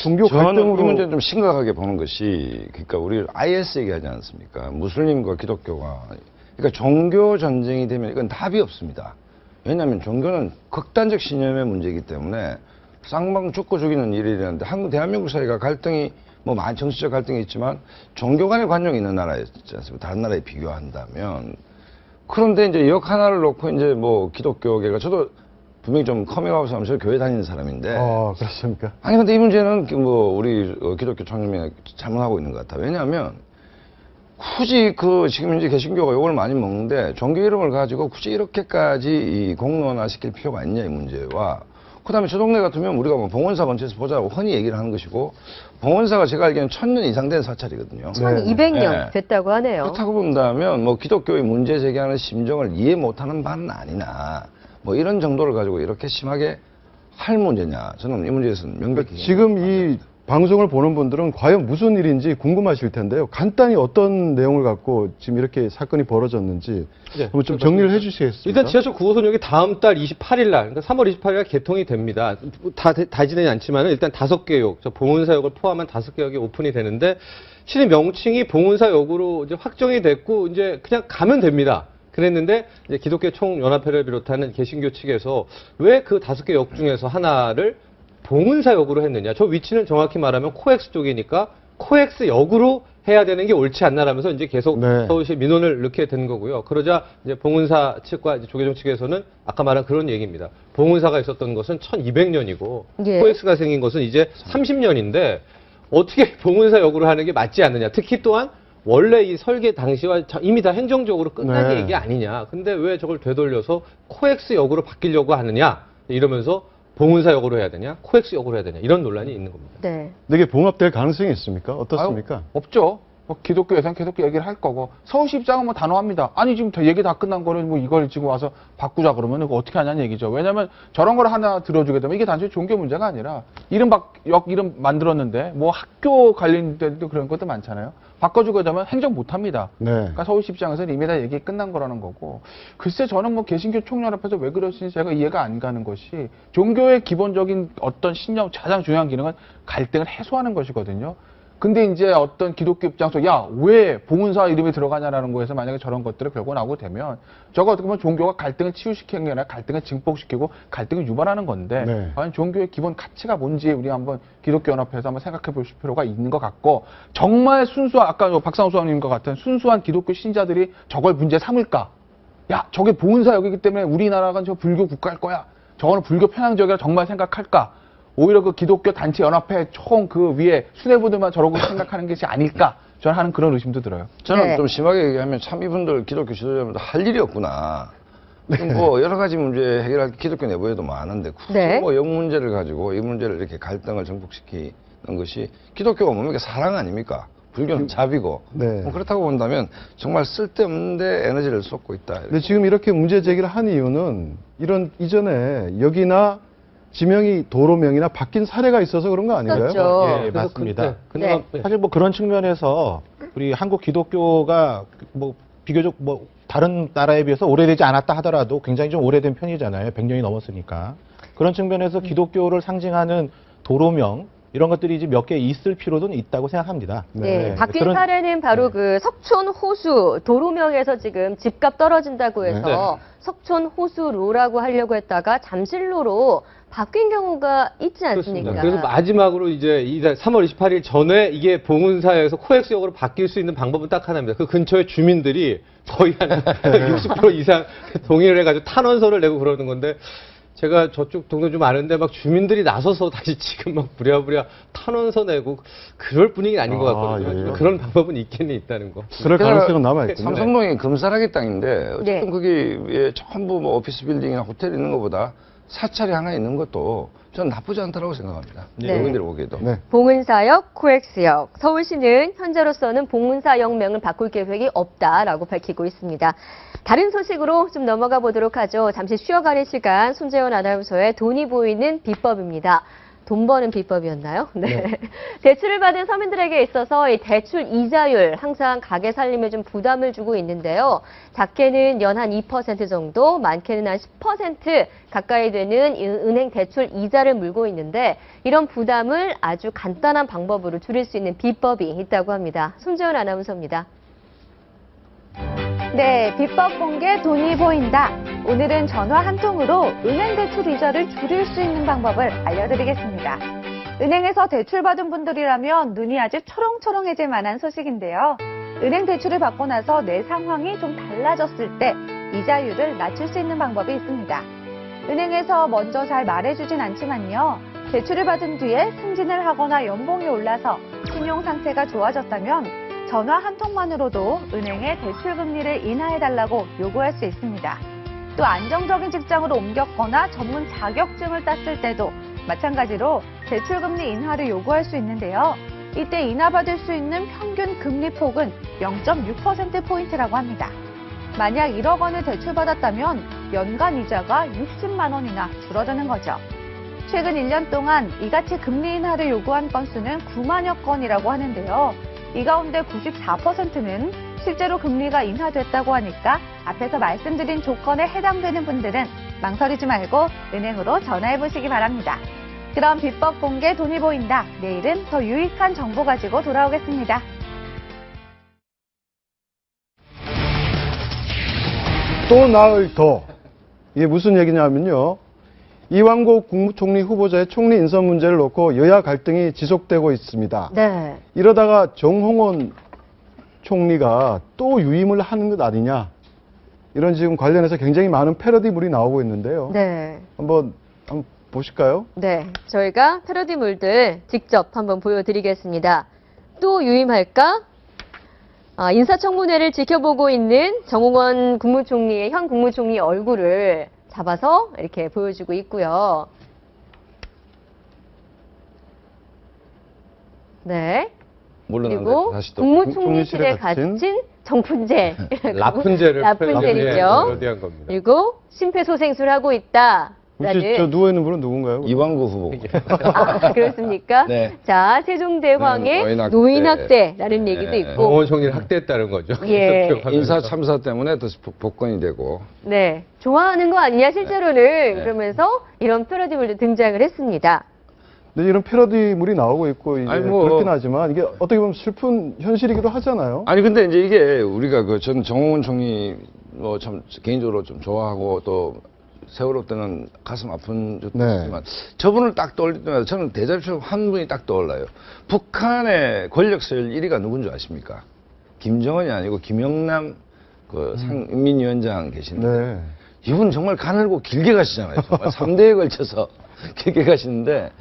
종교 저는 갈등으로 이 문제를 좀 심각하게 보는 것이 그러니까 우리 IS 얘기하지 않습니까? 무슬림과 기독교가 그러니까 종교 전쟁이 되면 이건 답이 없습니다. 왜냐하면 종교는 극단적 신념의 문제이기 때문에 쌍방 죽고 죽이는 일이 되는데 대한민국 사회가 갈등이 뭐 정치적 갈등이 있지만 종교 간의 관용이 있는 나라였지 않습니까? 다른 나라에 비교한다면 그런데 이제 역 하나를 놓고 이제 뭐 기독교계가 저도 분명히 좀 커밍아웃 하면서 교회 다니는 사람인데. 그렇습니까? 아니, 근데 이 문제는 뭐 우리 기독교 총연맹이 잘못하고 있는 것 같아. 왜냐하면 굳이 지금 이제 개신교가 욕을 많이 먹는데 종교 이름을 가지고 굳이 이렇게까지 이 공론화 시킬 필요가 있냐 이 문제와 그 다음에 저 동네 같으면 우리가 뭐 봉원사 근처에서 보자고 흔히 얘기를 하는 것이고 봉원사가 제가 알기에는 1000년 이상 된 사찰이거든요. 1200년 네. 됐다고 하네요. 그렇다고 본다면 뭐 기독교의 문제 제기하는 심정을 이해 못하는 바는 아니나 뭐 이런 정도를 가지고 이렇게 심하게 할 문제냐 저는 이 문제에서는 명백히 지금 이 방송을 보는 분들은 과연 무슨 일인지 궁금하실 텐데요. 간단히 어떤 내용을 갖고 지금 이렇게 사건이 벌어졌는지 네, 한번 좀 정리를 해주시겠습니까? 일단 지하철 9호선역이 다음 달 28일 날, 그러니까 3월 28일 날 개통이 됩니다. 다 지내지 않지만 일단 5개 역, 봉은사역을 포함한 5개 역이 오픈이 되는데 실은 명칭이 봉은사역으로 이제 확정이 됐고 이제 그냥 가면 됩니다. 그랬는데 이제 기독교 총연합회를 비롯하는 개신교 측에서 왜 그 5개 역 중에서 하나를 봉은사역으로 했느냐. 저 위치는 정확히 말하면 코엑스 쪽이니까 코엑스 역으로 해야 되는 게 옳지 않나라면서 이제 계속 네. 서울시 민원을 넣게 된 거고요. 그러자 이제 봉은사 측과 이제 조계종 측에서는 아까 말한 그런 얘기입니다. 봉은사가 있었던 것은 1200년이고 예. 코엑스가 생긴 것은 이제 30년인데 어떻게 봉은사 역으로 하는 게 맞지 않느냐. 특히 또한 원래 이 설계 당시와 이미 다 행정적으로 끝난 네. 얘기 아니냐. 근데 왜 저걸 되돌려서 코엑스 역으로 바뀌려고 하느냐. 이러면서 봉은사 역으로 해야 되냐, 코엑스 역으로 해야 되냐 이런 논란이 있는 겁니다. 네. 이게 봉합될 가능성이 있습니까? 어떻습니까? 아유, 없죠. 뭐 기독교에서는 계속 얘기를 할 거고 서울시 입장은 뭐 단호합니다. 아니 지금 얘기 다 끝난 거는 뭐 이걸 지금 와서 바꾸자 그러면 이거 어떻게 하냐는 얘기죠. 왜냐하면 저런 걸 하나 들어주게 되면 이게 단순히 종교 문제가 아니라 역 이름 만들었는데 뭐 학교 관련된 그런 것도 많잖아요. 바꿔주게 되면 행정 못합니다. 네. 그러니까 서울시 입장에서는 이미 다 얘기 끝난 거라는 거고 글쎄 저는 뭐 개신교 총연합에서 왜 그러시는지 제가 이해가 안 가는 것이 종교의 기본적인 어떤 신념 가장 중요한 기능은 갈등을 해소하는 것이거든요. 근데 이제 어떤 기독교 입장에서 야, 왜 봉은사 이름이 들어가냐라는 거에서 만약에 저런 것들을 결국 나오게 되면 저거 어떻게 보면 종교가 갈등을 치유시키는 게 아니라 갈등을 증폭시키고 갈등을 유발하는 건데 네. 과연 종교의 기본 가치가 뭔지 우리 한번 기독교 연합회에서 한번 생각해 볼 필요가 있는 것 같고 정말 순수한 아까 박상우 수장님과 같은 순수한 기독교 신자들이 저걸 문제 삼을까? 야, 저게 봉은사 여기기 때문에 우리나라가 저 불교 국가일 거야. 저거는 불교 편향적이라 정말 생각할까? 오히려 그 기독교 단체 연합회 총 그 위에 수뇌부들만 저러고 생각하는 것이 아닐까? 저는 하는 그런 의심도 들어요. 저는 네. 좀 심하게 얘기하면 참 이분들 기독교 지도자분들 할 일이 없구나. 뭐 여러 가지 문제 해결할 기독교 내부에도 많은데 굳이 네. 뭐 영 문제를 가지고 이 문제를 이렇게 갈등을 증폭시키는 것이 기독교가 뭡니까? 사랑 아닙니까? 불교는 자비고. 네. 뭐 그렇다고 본다면 정말 쓸데없는데 에너지를 쏟고 있다. 근데 지금 이렇게 문제 제기를 한 이유는 이런 이전에 여기나 지명이 도로명이나 바뀐 사례가 있어서 그런 거 아닌가요? 그렇죠. 예, 맞습니다. 근데 네. 사실 뭐 그런 측면에서 우리 한국 기독교가 뭐 비교적 뭐 다른 나라에 비해서 오래되지 않았다 하더라도 굉장히 좀 오래된 편이잖아요. 100년이 넘었으니까. 그런 측면에서 기독교를 상징하는 도로명 이런 것들이 이제 몇 개 있을 필요는 있다고 생각합니다. 네, 바뀐 그런- 사례는 바로 그 석촌 호수 도로명에서 지금 집값 떨어진다고 해서 석촌 호수로라고 하려고 했다가 잠실로로 바뀐 경우가 있지 않습니까? 그래서 마지막으로 이제 3월 28일 전에 이게 봉은사역에서 코엑스역으로 바뀔 수 있는 방법은 딱 하나입니다. 그 근처에 주민들이 거의 한 60% 이상 동의를 해가지고 탄원서를 내고 그러는 건데 제가 저쪽 동네 좀 아는데 막 주민들이 나서서 다시 지금 막 부랴부랴 탄원서 내고 그럴 분위기는 아닌 것 같거든요. 예. 그런 방법은 있겠네 있다는 거. 그럴 가능성은 남아있군요. 삼성동이 금사라기 땅인데 어쨌든 네. 거기 전부 뭐 오피스 빌딩이나 호텔 있는 것보다 사찰이 하나 있는 것도 저는 나쁘지 않다고 생각합니다. 네. 여기들 보기에도. 네. 봉은사역, 코엑스역. 서울시는 현재로서는 봉은사역명을 바꿀 계획이 없다라고 밝히고 있습니다. 다른 소식으로 좀 넘어가 보도록 하죠. 잠시 쉬어가는 시간 손재원 아나운서의 돈이 보이는 비법입니다. 돈 버는 비법이었나요? 네. 대출을 받은 서민들에게 있어서 이 대출 이자율 항상 가게 살림에 좀 부담을 주고 있는데요. 작게는 연 한 2% 정도, 많게는 한 10% 가까이 되는 은행 대출 이자를 물고 있는데 이런 부담을 아주 간단한 방법으로 줄일 수 있는 비법이 있다고 합니다. 손재원 아나운서입니다. 네, 비법 공개 돈이 보인다. 오늘은 전화 한 통으로 은행 대출 이자를 줄일 수 있는 방법을 알려드리겠습니다. 은행에서 대출받은 분들이라면 눈이 아주 초롱초롱해질 만한 소식인데요. 은행 대출을 받고 나서 내 상황이 좀 달라졌을 때 이자율을 낮출 수 있는 방법이 있습니다. 은행에서 먼저 잘 말해주진 않지만요. 대출을 받은 뒤에 승진을 하거나 연봉이 올라서 신용 상태가 좋아졌다면 전화 한 통만으로도 은행에 대출 금리를 인하해달라고 요구할 수 있습니다. 또 안정적인 직장으로 옮겼거나 전문 자격증을 땄을 때도 마찬가지로 대출 금리 인하를 요구할 수 있는데요. 이때 인하받을 수 있는 평균 금리 폭은 0.6%포인트라고 합니다. 만약 1억 원을 대출받았다면 연간 이자가 60만 원이나 줄어드는 거죠. 최근 1년 동안 이같이 금리 인하를 요구한 건수는 9만여 건이라고 하는데요. 이 가운데 94%는 실제로 금리가 인하됐다고 하니까 앞에서 말씀드린 조건에 해당되는 분들은 망설이지 말고 은행으로 전화해 보시기 바랍니다. 그럼 비법 공개 돈이 보인다. 내일은 더 유익한 정보 가지고 돌아오겠습니다. 또 나을 더. 이게 무슨 얘기냐면요. 이완구 국무총리 후보자의 총리 인선 문제를 놓고 여야 갈등이 지속되고 있습니다. 네. 이러다가 정홍원 총리가 또 유임을 하는 것 아니냐. 이런 지금 관련해서 굉장히 많은 패러디물이 나오고 있는데요. 네. 한번 보실까요? 네. 저희가 패러디물들 직접 한번 보여드리겠습니다. 또 유임할까? 인사청문회를 지켜보고 있는 정홍원 국무총리의 현 국무총리의 얼굴을 잡아서 이렇게 보여주고 있고요. 네, 네. 물론 그리고 다시 또 국무총리실에 갇힌 정푼젤. 라푼젤을 라푼젤이죠. 패러디한 겁니다. 그리고 심폐소생술 하고 있다. 혹시 저 누워있는 분은 누군가요? 이완구 후보. 그렇습니까? 네. 자, 세종대왕의 네, 노인학대라는 얘기도 네. 있고. 정홍원 총리를 학대했다는 거죠. 예. 인사 참사 때문에 또 복권이 되고. 네. 좋아하는 거 아니냐, 실제로는. 네. 그러면서 이런 패러디물도 등장을 했습니다. 근데 이런 패러디물이 나오고 있고 이제 아니, 뭐- 그렇긴 하지만 이게 어떻게 보면 슬픈 현실이기도 하잖아요. 아니 근데 이제 이게 우리가 전 정홍원 총리 뭐 참 개인적으로 좀 좋아하고 또 세월호 때는 가슴 아픈 적도 네. 있지만 저분을 딱 떠올릴 때마다 저는 대자뷰처럼 한 분이 딱 떠올라요. 북한의 권력서열 1위가 누군지 아십니까? 김정은이 아니고 김영남 그 상인민위원장 계시는데 네. 이분 정말 가늘고 길게 가시잖아요. 정말 3대에 걸쳐서 길게 가시는데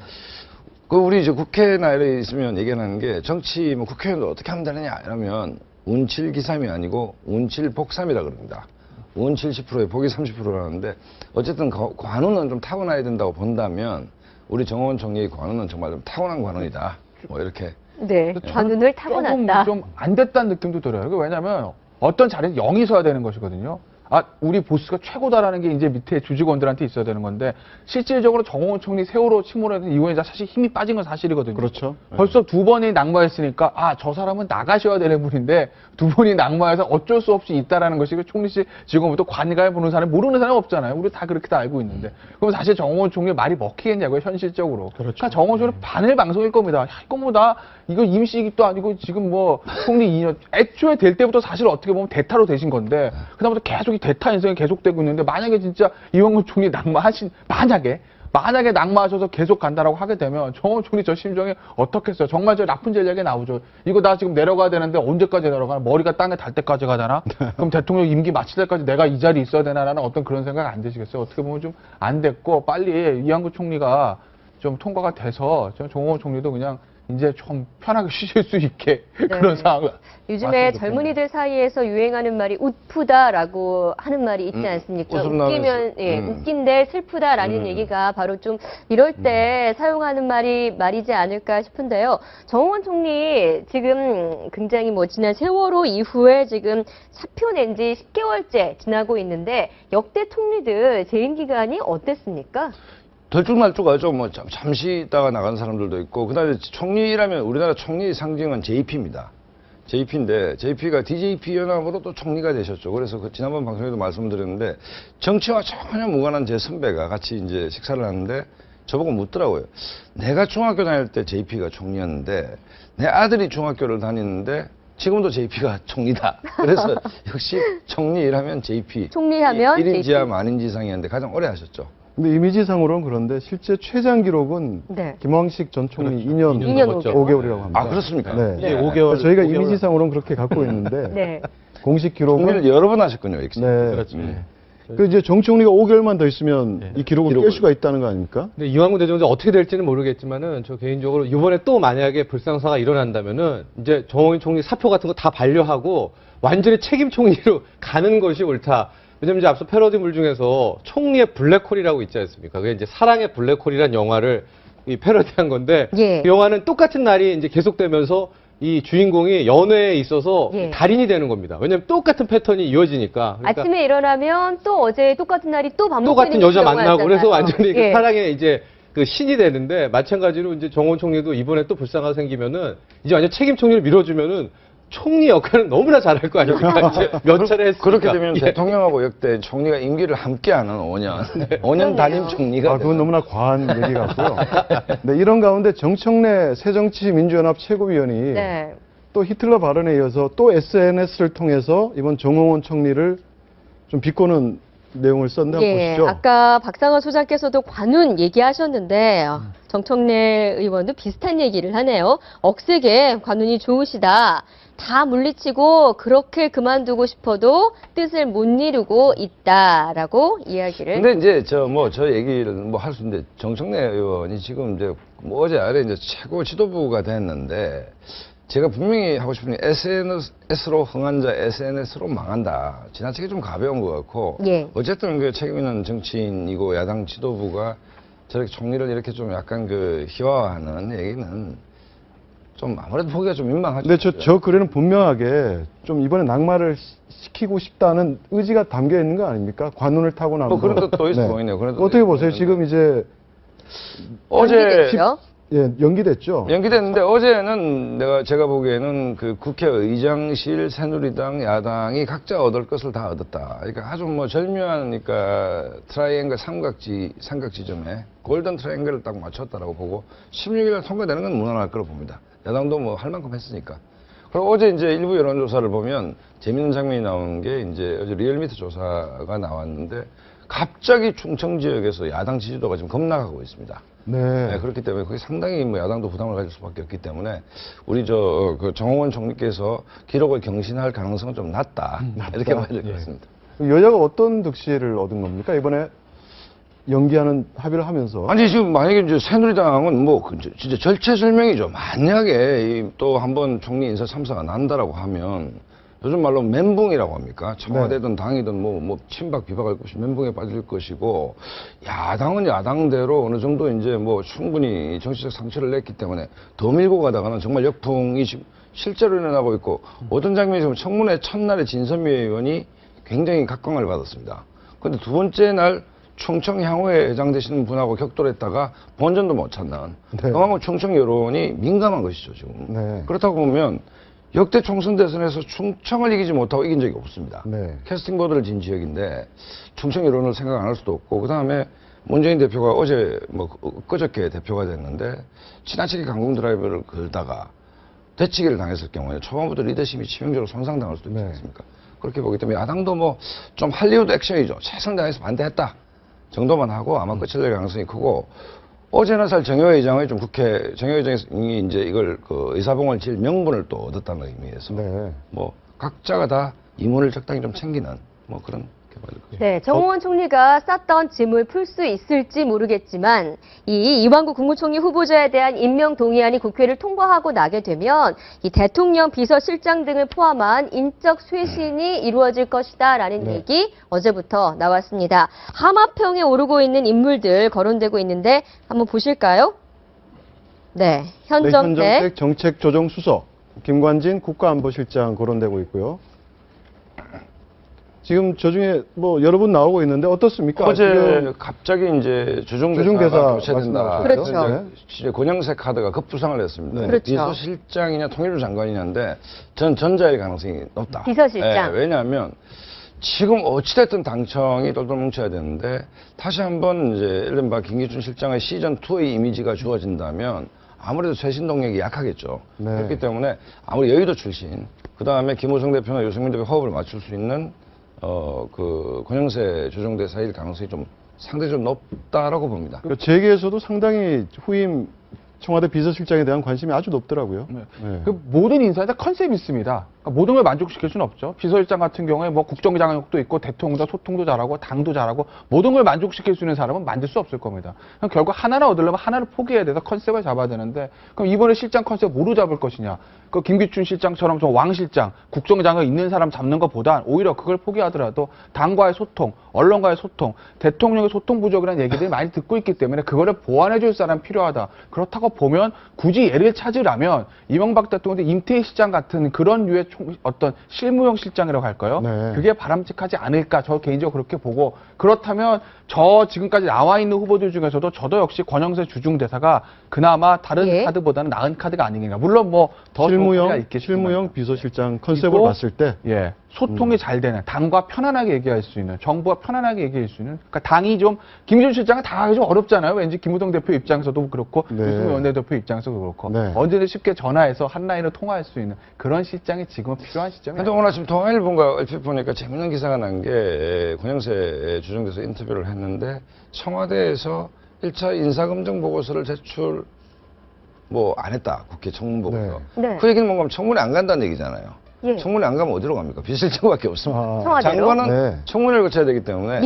그 우리 이제 국회나 이래 있으면 얘기하는 게 정치 뭐 국회의원도 어떻게 하면 되느냐 이러면 운칠기삼이 아니고 운칠복삼이라 그럽니다. 운 70%에 복이 30%라는데 어쨌든 관운은 좀 타고나야 된다고 본다면 우리 정홍원 총리의 관운은 정말 좀 타고난 관운이다. 뭐 이렇게. 네, 관운을 타고났다. 좀 안 됐다는 느낌도 들어요. 왜냐하면 어떤 자리에 0이 서야 되는 것이거든요. 아, 우리 보스가 최고다라는 게 이제 밑에 주직원들한테 있어야 되는 건데 실질적으로 정홍원 총리 세월호 침몰에는 이후에 사실 힘이 빠진 건 사실이거든요. 그렇죠. 벌써 두 번이 낙마했으니까 아, 저 사람은 나가셔야 되는 분인데 두 번이 낙마해서 어쩔 수 없이 있다라는 것이 총리실 직원부터 관가에 보는 사람 모르는 사람 없잖아요. 우리 다 그렇게 다 알고 있는데 그럼 사실 정홍원 총리 말이 먹히겠냐고요, 현실적으로. 그러니까 정홍원 총리 반을 방송일 겁니다. 야, 이거 뭐 나 이거 임시직도 아니고 지금 뭐 총리 2년 애초에 될 때부터 사실 어떻게 보면 대타로 되신 건데 그다음부터 계속 이 대타 인생이 계속되고 있는데 만약에 진짜 이완구 총리 낙마하신 만약에 낙마하셔서 계속 간다라고 하게 되면 정홍원 총리 저 심정이 어떻겠어요? 정말 저 라푼젤 얘기 나오죠. 이거 나 지금 내려가야 되는데 언제까지 내려가나? 머리가 땅에 닿을 때까지 가잖아? 그럼 대통령 임기 마칠 때까지 내가 이 자리에 있어야 되나라는 어떤 그런 생각 안 드시겠어요? 어떻게 보면 좀 안 됐고 빨리 이완구 총리가 좀 통과가 돼서 정홍원 총리도 그냥 이제 좀 편하게 쉬실 수 있게 그런 상황을. 요즘에 젊은이들 사이에서 유행하는 말이 웃프다라고 하는 말이 있지 않습니까? 웃음 웃기면, 예, 웃긴데 슬프다라는 얘기가 바로 좀 이럴 때 사용하는 말이지 않을까 싶은데요. 정홍원 총리 지금 굉장히 뭐 지난 세월호 이후에 지금 사표 낸 지 10개월째 지나고 있는데 역대 총리들 재임 기간이 어땠습니까? 들쭉날쭉하죠. 뭐 잠시 있다가 나간 사람들도 있고 그다음에 총리라면 우리나라 총리의 상징은 JP입니다. JP인데 JP가 DJP 연합으로 또 총리가 되셨죠. 그래서 그 지난번 방송에도 말씀드렸는데 정치와 전혀 무관한 제 선배가 같이 이제 식사를 하는데 저보고 묻더라고요. 내가 중학교 다닐 때 JP가 총리였는데 내 아들이 중학교를 다니는데 지금도 JP가 총리다. 그래서 역시 총리라면 JP. 총리하면 1인지하 만인지상이었는데 가장 오래 하셨죠. 근데 이미지상으로는 그런데 실제 최장 기록은 네. 김황식 전 총리 2년 2년 5개월이라고 합니다. 아, 그렇습니까? 네. 이제 5개월. 저희가 이미지상으로는 그렇게 갖고 있는데 네. 공식 기록은 총리를 여러 번 하셨군요. 역시. 네. 그렇죠. 그 이제 정 총리가 5개월만 더 있으면 이 기록을 깰 수가 있다는 거 아닙니까? 근데 이완구 대통령 어떻게 될지는 모르겠지만은 저 개인적으로 이번에 또 만약에 불상사가 일어난다면은 이제 정홍원 총리 사표 같은 거 다 반려하고 완전히 책임 총리로 가는 것이 옳다. 왜냐면 이제 앞서 패러디물 중에서 총리의 블랙홀이라고 있지 않습니까? 그게 이제 사랑의 블랙홀이라는 영화를 이 패러디한 건데 예. 그 영화는 똑같은 날이 이제 계속되면서 이 주인공이 연애에 있어서 예. 달인이 되는 겁니다. 왜냐면 똑같은 패턴이 이어지니까. 그러니까 아침에 일어나면 또 어제 똑같은 날이 또 반복되는 똑같은 여자 경우가 만나고 그래서 있잖아요. 완전히 그 예. 사랑의 이제 그 신이 되는데 마찬가지로 이제 정홍원 총리도 이번에 또 불상사가 생기면은 이제 완전 책임 총리를 밀어주면은 총리 역할은 너무나 잘할 거 아닙니까? 이제 몇 차례 했으니까. 그렇게 되면 예. 대통령하고 역대 총리가 임기를 함께하는 5년. 5년 단임 총리가. 아, 그건 너무나 과한 얘기 같고요. 네, 이런 가운데 정청래 새정치민주연합 최고위원이 네. 또 히틀러 발언에 이어서 또 SNS를 통해서 이번 정홍원 총리를 좀 비꼬는 내용을 썼는데 한번 예, 보시죠. 아까 박상원 소장께서도 관훈 얘기하셨는데 정청래 의원도 비슷한 얘기를 하네요. 억세게 관훈이 좋으시다. 다 물리치고 그렇게 그만두고 싶어도 뜻을 못 이루고 있다라고 이야기를. 근데 이제 저 얘기를 뭐 할 수 있는데 정청래 의원이 지금 이제 뭐 어제 아래 이제 최고 지도부가 됐는데 제가 분명히 하고 싶은 게 SNS로 흥한 자 SNS로 망한다. 지나치게 좀 가벼운 것 같고 예. 어쨌든 그 책임 있는 정치인이고 야당 지도부가 저렇게 총리를 이렇게 좀 약간 그 희화화하는 얘기는 좀 아무래도 보기가 좀 민망하죠. 근데 저 글에는 분명하게 좀 이번에 낙마를 시키고 싶다는 의지가 담겨 있는 거 아닙니까? 관운을 타고 나면. 뭐 그런 것도 있어 보이네요. 그래도 어떻게 보세요? 지금 이제 어제 연기됐죠? 예, 연기됐죠. 연기됐는데 어제는 제가 보기에는 그 국회의장실 새누리당 야당이 각자 얻을 것을 다 얻었다. 그러니까 아주 뭐 절묘하니까 트라이앵글 삼각지점에 골든 트라이앵글을 딱 맞췄다라고 보고 16일 통과되는 건 무난할 거로 봅니다. 야당도 뭐 할 만큼 했으니까. 그리고 어제 이제 일부 여론조사를 보면 재밌는 장면이 나오는 게 이제 어제 리얼미터 조사가 나왔는데 갑자기 충청 지역에서 야당 지지도가 지금 급락하고 있습니다. 네. 그렇기 때문에 그게 상당히 뭐 야당도 부담을 가질 수밖에 없기 때문에 우리 그 정홍원 총리께서 기록을 경신할 가능성은 좀 낮다. 이렇게 봐야 될 것 같습니다. 여야가 어떤 득실을 얻은 겁니까? 이번에 연기하는 합의를 하면서. 아니 지금 만약에 이제 새누리당은 뭐 진짜 절체절명이죠. 만약에 또 한번 총리 인사 참사가 난다라고 하면 요즘 말로 멘붕이라고 합니까? 청와대든 당이든 뭐 친박 비박할 것이 멘붕에 빠질 것이고 야당은 야당대로 어느 정도 이제 뭐 충분히 정치적 상처를 냈기 때문에 더 밀고 가다가는 정말 역풍이 지금 실제로 일어나고 있고 어떤 장면이 지금 청문회 첫날에 진선미 의원이 굉장히 각광을 받았습니다. 그런데 두 번째 날 충청 향후에 회장되시는 분하고 격돌했다가 본전도 못 찾는 그만큼 충청 여론이 민감한 것이죠 지금. 네. 그렇다고 보면 역대 총선 대선에서 충청을 이기지 못하고 이긴 적이 없습니다. 네. 캐스팅 보드를 진 지역인데 충청 여론을 생각 안 할 수도 없고 그다음에 문재인 대표가 어제 그저께 대표가 됐는데 지나치게 강공 드라이브를 걸다가 되치기를 당했을 경우에 초반부터 리더십이 치명적으로 손상당할 수도 있지 않습니까? 그렇게 보기 때문에 야당도 뭐 좀 할리우드 액션이죠. 최선을 다해서 반대했다 정도만 하고 아마 끝을 낼 가능성이 크고 어제는 사실 정의호 의장의 좀 정의호 의장이 이제 이걸 그 의사봉을 질 명분을 또 얻었다는 의미에서 뭐 각자가 다 이문을 적당히 좀 챙기는 뭐 그런 결과일 거예요. 네, 정홍원 총리가 쌓던 짐을 풀 수 있을지 모르겠지만 이 이완구 국무총리 후보자에 대한 임명 동의안이 국회를 통과하고 나게 되면 이 대통령 비서실장 등을 포함한 인적 쇄신이 이루어질 것이다라는 얘기 어제부터 나왔습니다. 하마평에 오르고 있는 인물들 거론되고 있는데 한번 보실까요? 네, 현정택 정책조정수석, 김관진 국가안보실장 거론되고 있고요. 지금 저 중에 뭐 여러 분 나오고 있는데 어떻습니까? 어제 갑자기 이제 주중대사가 교체된다. 그렇죠. 이제 권영세 카드가 급부상을 했습니다. 그렇죠. 비서실장이냐 통일부 장관이냐인데 전 전자일 가능성이 높다. 비서실장. 왜냐하면 지금 어찌됐든 당청이 똘똘 뭉쳐야 되는데 다시 한번 이제 이른바 김기춘 실장의 시즌2의 이미지가 주어진다면 아무래도 쇄신 동력이 약하겠죠. 그렇기 때문에 아무리 여의도 출신, 그 다음에 김호성 대표나 유승민 대표 호흡을 맞출 수 있는 그 권영세 조정대사일 가능성이 좀 상당히 좀 높다라고 봅니다. 재계에서도 상당히 후임 청와대 비서실장에 대한 관심이 아주 높더라고요. 그 모든 인사에 다 컨셉이 있습니다. 그러니까 모든 걸 만족시킬 수는 없죠. 비서실장 같은 경우에 뭐 국정장악도 있고 대통령과 소통도 잘하고 당도 잘하고 모든 걸 만족시킬 수 있는 사람은 만들 수 없을 겁니다. 그럼 결국 하나를 얻으려면 하나를 포기해야 돼서 컨셉을 잡아야 되는데 그럼 이번에 실장 컨셉 뭐로 잡을 것이냐. 그 김기춘 실장처럼 좀 왕 실장, 국정장악 있는 사람 잡는 것보다 오히려 그걸 포기하더라도 당과의 소통, 언론과의 소통, 대통령의 소통 부족이라는 얘기들이 많이 듣고 있기 때문에 그거를 보완해 줄 사람 필요하다. 그렇다고 보면 굳이 예를 찾으라면 이명박 대통령 임태희 시장 같은 그런 류의 어떤 실무용 실장이라고 할까요? 그게 바람직하지 않을까 저 개인적으로 그렇게 보고 그렇다면 저 지금까지 나와 있는 후보들 중에서도 저도 역시 권영세 주중대사가 그나마 다른 카드보다는 나은 카드가 아니겠나. 물론 뭐 더 실무용 비서실장 컨셉을 봤을 때 소통이 잘 되는 당과 편안하게 얘기할 수 있는 정부와 편안하게 얘기할 수 있는 그러니까 당이 좀 김기춘 실장은 다 하기 좀 어렵잖아요. 왠지 김우동 대표 입장에서도 그렇고 유승민 원내대표 입장에서도 그렇고 언제든 쉽게 전화해서 한 라인으로 통화할 수 있는 그런 실장이 지금은 필요한 시점이에요. 근데 오늘 아침 통화일보가 얼핏 보니까 재밌는 기사가 난 게 권영세 주정대사 인터뷰를 했는데 청와대에서 1차 인사검증 보고서를 제출 뭐 안 했다. 국회 청문 보고서. 그 얘기는 뭔가 청문회 안 간다는 얘기잖아요. 청문회 안 가면 어디로 갑니까? 비서실장밖에 없습니다. 장관은 청문회를 거쳐야 되기 때문에.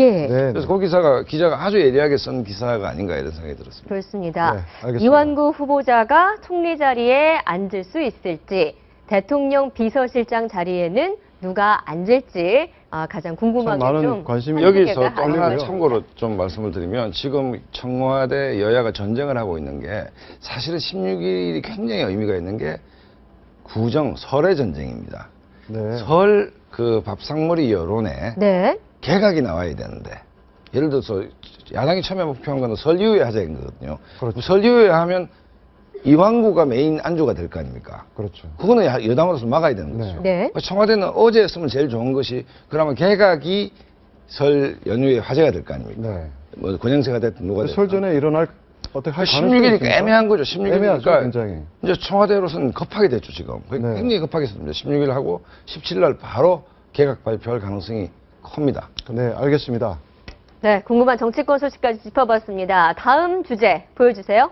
그래서 그 기자가 아주 예리하게 쓴 기사가 아닌가 이런 생각이 들었습니다. 그렇습니다. 이완구 후보자가 총리 자리에 앉을 수 있을지, 대통령 비서실장 자리에는 누가 앉을지 가장 궁금하게 좀 관심이 여기서 또 하나 참고로 좀 말씀을 드리면 지금 청와대 여야가 전쟁을 하고 있는 게 사실은 16일이 굉장히 의미가 있는 게 설의 전쟁입니다. 설 그 밥상머리 여론에 개각이 나와야 되는데 예를 들어서 야당이 처음에 목표한 거는 설 이후에 하자인 거거든요. 설 이후에 하면 이왕구가 메인 안주가 될 거 아닙니까? 그렇죠. 그거는 여당으로서 막아야 되는 거죠. 네. 청와대는 어제 했으면 제일 좋은 것이 그러면 개각이 설 연휴에 화제가 될 거 아닙니까? 네. 뭐 권영세가 됐든 누가 됐든. 설 전에 일어날 어떻게 할 가능성이 16일이니까 있습니까? 애매한 거죠. 16일이니까 애매하죠, 굉장히. 이제 청와대로서는 급하게 됐죠 지금. 네. 굉장히 급하게 했습니다. 16일 하고 17일 날 바로 개각 발표할 가능성이 큽니다. 네, 알겠습니다. 네, 궁금한 정치권 소식까지 짚어봤습니다. 다음 주제 보여주세요.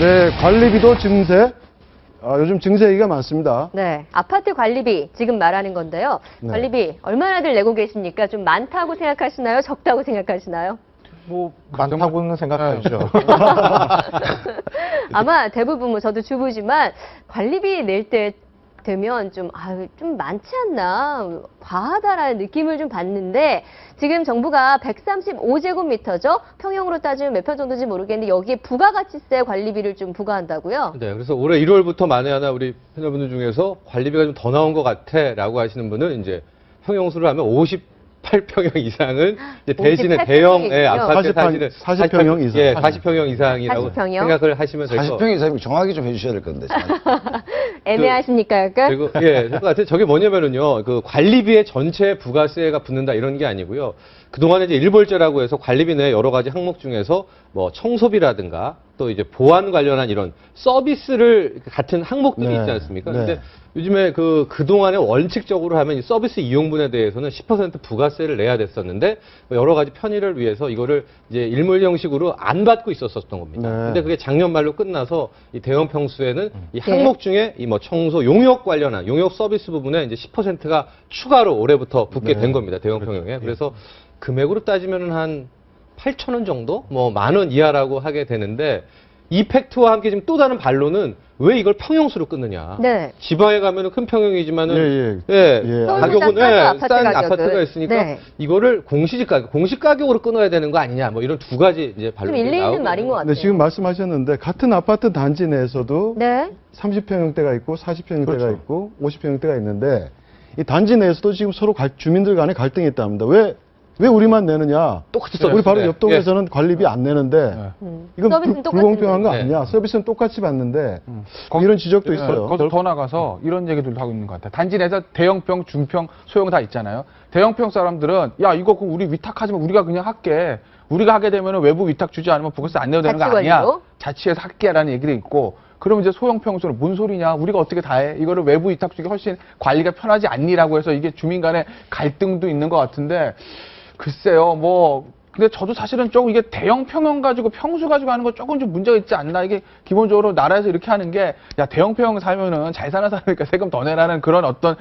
네, 관리비도 증세. 요즘 증세 얘기가 많습니다. 네, 아파트 관리비 지금 말하는 건데요. 네. 관리비 얼마나들 내고 계십니까? 좀 많다고 생각하시나요? 적다고 생각하시나요? 뭐 많다고는 생각하죠. 아마 대부분 뭐 저도 주부지만 관리비 낼 때 되면 좀 많지 않나 과하다라는 느낌을 좀 받는데 지금 정부가 135제곱미터죠. 평형으로 따지면 몇 편 정도인지 모르겠는데 여기에 부가가치세 관리비를 좀 부과한다고요. 네, 그래서 올해 1월부터 만에 하나 우리 패널분들 중에서 관리비가 좀 더 나온 것 같아라고 하시는 분은 이제 평형수를 하면 58평형 이상은 이제 대신에 58평형이군요. 대형 아파트 40평형 이상. 예, 40평형 이상이라고 40평형? 생각을 하시면 될 것 40평 이상이면 정확히 좀 해주셔야 될 건데. 애매하십니까 약간? 그리고 될 것 같아요. 저게 뭐냐면은요, 그 관리비에 전체 부가세가 붙는다 이런 게 아니고요. 그동안에 이제 일벌제라고 해서 관리비 내 여러 가지 항목 중에서 뭐 청소비라든가 또 이제 보안 관련한 이런 서비스를 같은 항목들이 네. 있지 않습니까? 네. 근데 요즘에 그동안에 원칙적으로 하면 이 서비스 이용분에 대해서는 10% 부가세를 내야 됐었는데 여러 가지 편의를 위해서 이거를 이제 일몰 형식으로 안 받고 있었던 겁니다. 네. 근데 그게 작년 말로 끝나서 이 대형 평수에는 이 항목 중에 이 뭐 청소 용역 관련한 용역 서비스 부분에 이제 10%가 추가로 올해부터 붙게 네. 된 겁니다. 대형 평형에. 그래서 금액으로 따지면은 한 8,000원 정도? 뭐 10,000원 이하라고 하게 되는데 이 팩트와 함께 지금 또 다른 반론은 왜 이걸 평형수로 끊느냐. 네. 지방에 가면은 큰 평형이지만은 예. 가격은 서울보다 싼 싼 아파트 아파트가 가격은. 있으니까 네. 이거를 공시지 공시 가격으로 끊어야 되는 거 아니냐. 뭐 이런 두 가지 이제 좀 반론이 일리 나오고 있는 말인 것 같아요. 네, 지금 말씀하셨는데 같은 아파트 단지 내에서도 네. 30평형대가 있고 40평형대가 그렇죠. 있고 50평형대가 있는데 이 단지 내에서도 지금 서로 주민들 간에 갈등이 있답니다. 왜 우리만 내느냐? 똑같이 우리 바로 서비스인데. 옆 동에서는 관리비 안 내는데 이건 서비스는 불공평한 거 똑같은데. 아니냐? 서비스는 똑같이 받는데 이런 지적도 있어요. 거기서 더 나가서 이런 얘기들도 하고 있는 것 같아요. 단지 내에서 대형평, 중평, 소형 다 있잖아요. 대형평 사람들은 야 이거 우리 위탁하지만 우리가 그냥 할게. 우리가 하게 되면 외부 위탁 주지 않으면 부가세 안 내도 되는 거 아니야. 자치관리로? 자치해서 할게라는 얘기도 있고. 그러면 이제 소형 평수는 뭔 소리냐. 우리가 어떻게 다 해. 이거를 외부 위탁 주기 훨씬 관리가 편하지 않니라고 해서 이게 주민 간의 갈등도 있는 것 같은데 글쎄요. 근데 저도 사실은 조금 이게 대형 평형 가지고 평수 가지고 하는 거 조금 좀 문제가 있지 않나. 이게 기본적으로 나라에서 이렇게 하는 게 야 대형 평형 살면은 잘 사는 사람이니까 세금 더 내라는 그런 어떤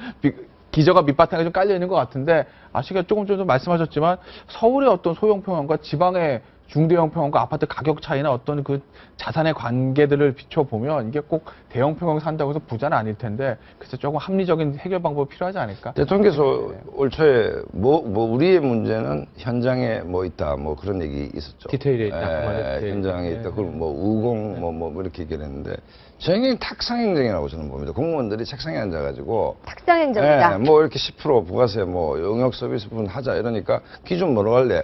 기저가 밑바탕에 좀 깔려 있는 것 같은데 아시가 조금 전에 말씀하셨지만 서울의 어떤 소형 평형과 지방의 중대형 평형과 아파트 가격 차이나 어떤 그 자산의 관계들을 비춰보면 이게 꼭 대형 평형 산다고 해서 부자는 아닐 텐데 그래서 조금 합리적인 해결 방법이 필요하지 않을까? 대통령께서 올 초에 우리의 문제는 현장에 있다 그런 얘기 있었죠. 디테일에 있다. 현장에 있다. 그걸 우공 뭐 이렇게 얘기를 했는데 저희는 탁상행정이라고 저는 봅니다. 공무원들이 책상에 앉아가지고 탁상행정이다. 이렇게 10% 부가세 용역 서비스 부분 하자 이러니까 기준 뭐로 할래?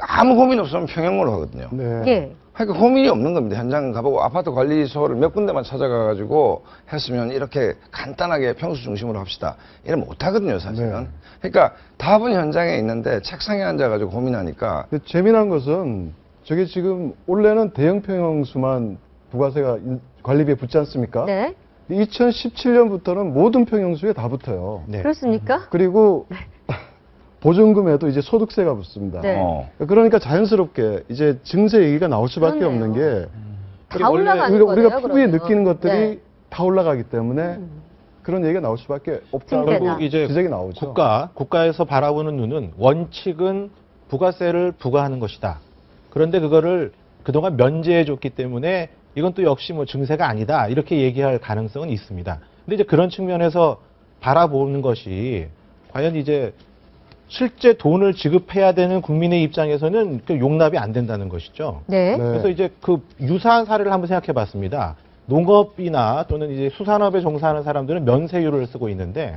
아무 고민 없으면 평형으로 하거든요. 네. 예. 그러니까 고민이 없는 겁니다. 현장 가보고 아파트 관리소를 몇 군데만 찾아가가지고 했으면 이렇게 간단하게 평수 중심으로 합시다. 이러면 못하거든요, 사실은. 그러니까 답은 현장에 있는데 책상에 앉아가지고 고민하니까. 근데 재미난 것은 저게 지금 원래는 대형 평형수만 부가세가 관리비에 붙지 않습니까? 네. 2017년부터는 모든 평형수에 다 붙어요. 네. 그렇습니까? 그리고 보증금에도 이제 소득세가 붙습니다. 네. 그러니까 자연스럽게 이제 증세 얘기가 나올 수밖에 그렇네요. 없는 게 다 올라가는 우리가 거네요, 피부에 그러면. 느끼는 것들이 네. 다 올라가기 때문에 그런 얘기가 나올 수밖에 없다고 증세다. 결국 이제 지적이 나오죠. 국가에서 바라보는 눈은 원칙은 부가세를 부과하는 것이다. 그런데 그거를 그동안 면제해 줬기 때문에 이건 또 역시 증세가 아니다. 이렇게 얘기할 가능성은 있습니다. 근데 이제 그런 측면에서 바라보는 것이 과연 이제 실제 돈을 지급해야 되는 국민의 입장에서는 용납이 안 된다는 것이죠. 네. 그래서 이제 그 유사한 사례를 한번 생각해 봤습니다. 농업이나 또는 이제 수산업에 종사하는 사람들은 면세율을 쓰고 있는데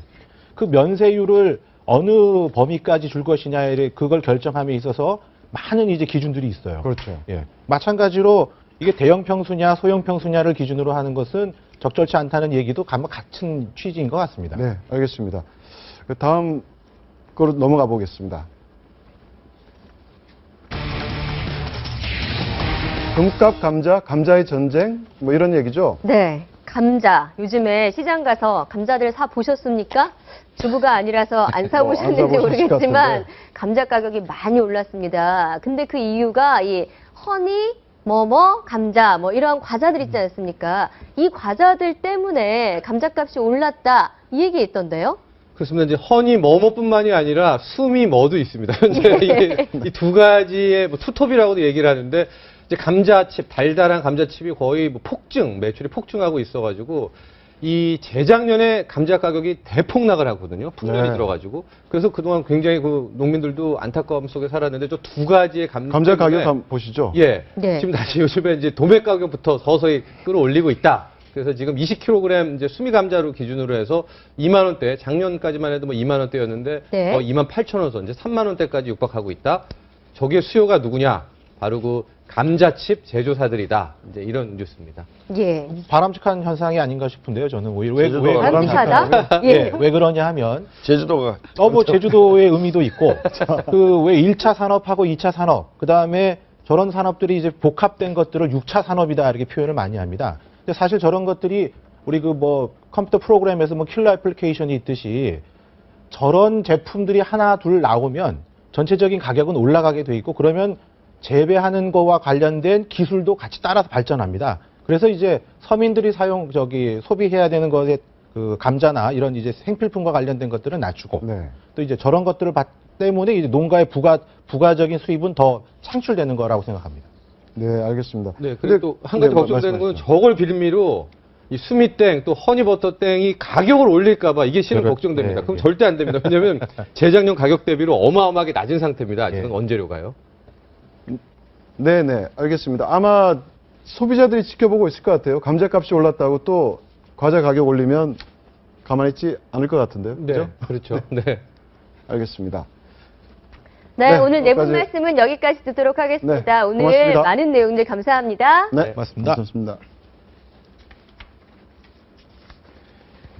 그 면세율을 어느 범위까지 줄 것이냐에 그걸 결정함에 있어서 많은 이제 기준들이 있어요. 그렇죠. 예. 마찬가지로 이게 대형 평수냐 소형 평수냐를 기준으로 하는 것은 적절치 않다는 얘기도 같은 취지인 것 같습니다. 네, 알겠습니다. 다음 거로 넘어가 보겠습니다. 금값 감자, 감자의 전쟁, 뭐 이런 얘기죠. 네, 감자. 요즘에 시장 가서 감자들 사 보셨습니까? 주부가 아니라서 안 사보셨는지 안 사보셨을 것 모르겠지만 같은데. 감자 가격이 많이 올랐습니다. 근데 그 이유가 이 허니, 감자 뭐 이런 과자들 있지 않습니까? 이 과자들 때문에 감자값이 올랐다 이 얘기 있던데요? 그렇습니다. 이제 허니 뭐뭐뿐만이 아니라 수미 뭐도 있습니다. 현재 이게 이 두 가지의 뭐 투톱이라고도 얘기를 하는데 이제 감자칩, 달달한 감자칩이 거의 뭐 매출이 폭증하고 있어가지고 이 재작년에 감자 가격이 대폭락을 하거든요. 풍년이 네. 들어가지고 그래서 그동안 굉장히 그 농민들도 안타까움 속에 살았는데 저 두 가지의 감자 가격 한번 보시죠. 예. 네. 지금 다시 요즘에 이제 도매 가격부터 서서히 끌어올리고 있다. 그래서 지금 20kg 이제 수미 감자로 기준으로 해서 2만 원대, 작년까지만 해도 뭐 2만 원대였는데 네. 2만 8천 원 선, 이제 3만 원대까지 육박하고 있다. 저게 수요가 누구냐? 바로 그 감자칩 제조사들이다. 이제 이런 뉴스입니다. 예. 바람직한 현상이 아닌가 싶은데요. 저는 오히려 왜 제주도가 바람직하다? 예, 왜 그러냐 하면 제주도가 뭐 제주도의 의미도 있고 그 왜 1차 산업하고 2차 산업 그다음에 저런 산업들이 이제 복합된 것들을 6차 산업이다 이렇게 표현을 많이 합니다. 근데 사실 저런 것들이 우리 그 뭐 컴퓨터 프로그램에서 뭐 킬러 애플리케이션이 있듯이 저런 제품들이 하나 둘 나오면 전체적인 가격은 올라가게 돼 있고 그러면 재배하는 거와 관련된 기술도 같이 따라서 발전합니다. 그래서 이제 서민들이 소비해야 되는 것에 그 감자나 이런 이제 생필품과 관련된 것들은 낮추고 네. 또 이제 저런 것들을 때문에 이제 농가의 부가적인 수입은 더 창출되는 거라고 생각합니다. 네, 알겠습니다. 네, 그리고 또 한 가지 네, 걱정되는 건 말씀하시죠. 저걸 빌미로 이 수미땡 또 허니버터땡이 가격을 올릴까봐 이게 실은 걱정됩니다. 네, 그럼 네. 절대 안 됩니다. 왜냐하면 재작년 가격 대비로 어마어마하게 낮은 상태입니다. 아직은 네. 원재료가요. 네네, 알겠습니다. 아마 소비자들이 지켜보고 있을 것 같아요. 감자값이 올랐다고 또 과자 가격 올리면 가만히 있지 않을 것 같은데요. 네, 그죠? 그렇죠. 네. 알겠습니다. 네, 네, 오늘 네 분 여기까지. 말씀은 여기까지 듣도록 하겠습니다. 네, 오늘 고맙습니다. 많은 내용들 감사합니다. 네, 맞습니다. 고맙습니다.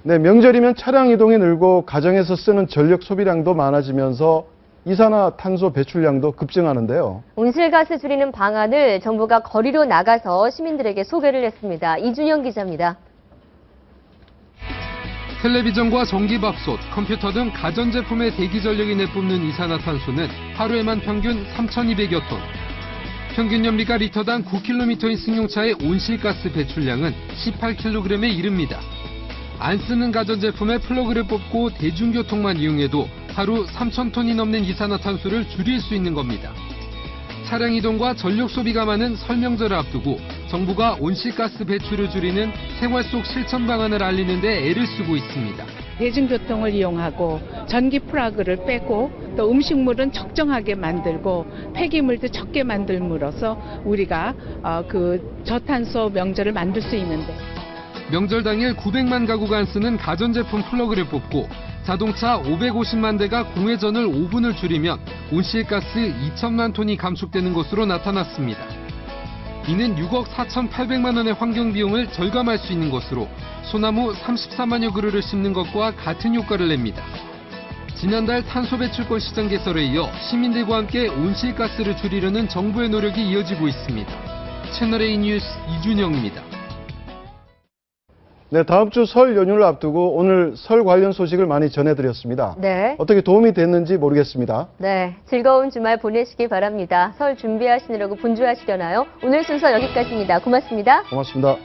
네, 명절이면 차량 이동이 늘고 가정에서 쓰는 전력 소비량도 많아지면서 이산화탄소 배출량도 급증하는데요. 온실가스 줄이는 방안을 정부가 거리로 나가서 시민들에게 소개를 했습니다. 이준영 기자입니다. 텔레비전과 전기밥솥, 컴퓨터 등 가전제품의 대기전력이 내뿜는 이산화탄소는 하루에만 평균 3,200여 톤. 평균 연비가 리터당 9km인 승용차의 온실가스 배출량은 18kg에 이릅니다. 안 쓰는 가전제품의 플러그를 뽑고 대중교통만 이용해도 하루 3,000톤이 넘는 이산화탄소를 줄일 수 있는 겁니다. 차량 이동과 전력 소비가 많은 설명절을 앞두고 정부가 온실가스 배출을 줄이는 생활 속 실천 방안을 알리는 데 애를 쓰고 있습니다. 대중교통을 이용하고 전기 플러그를 빼고 또 음식물은 적정하게 만들고 폐기물도 적게 만들므로써 우리가 그 저탄소 명절을 만들 수 있는데 명절 당일 900만 가구가 안 쓰는 가전제품 플러그를 뽑고 자동차 550만 대가 공회전을 5분을 줄이면 온실가스 2천만 톤이 감축되는 것으로 나타났습니다. 이는 6억 4,800만 원의 환경비용을 절감할 수 있는 것으로 소나무 34만여 그루를 심는 것과 같은 효과를 냅니다. 지난달 탄소 배출권 시장 개설에 이어 시민들과 함께 온실가스를 줄이려는 정부의 노력이 이어지고 있습니다. 채널A 뉴스 이준영입니다. 네, 다음 주 설 연휴를 앞두고 오늘 설 관련 소식을 많이 전해드렸습니다. 네. 어떻게 도움이 됐는지 모르겠습니다. 네, 즐거운 주말 보내시기 바랍니다. 설 준비하시느라고 분주하시려나요? 오늘 순서 여기까지입니다. 고맙습니다. 고맙습니다.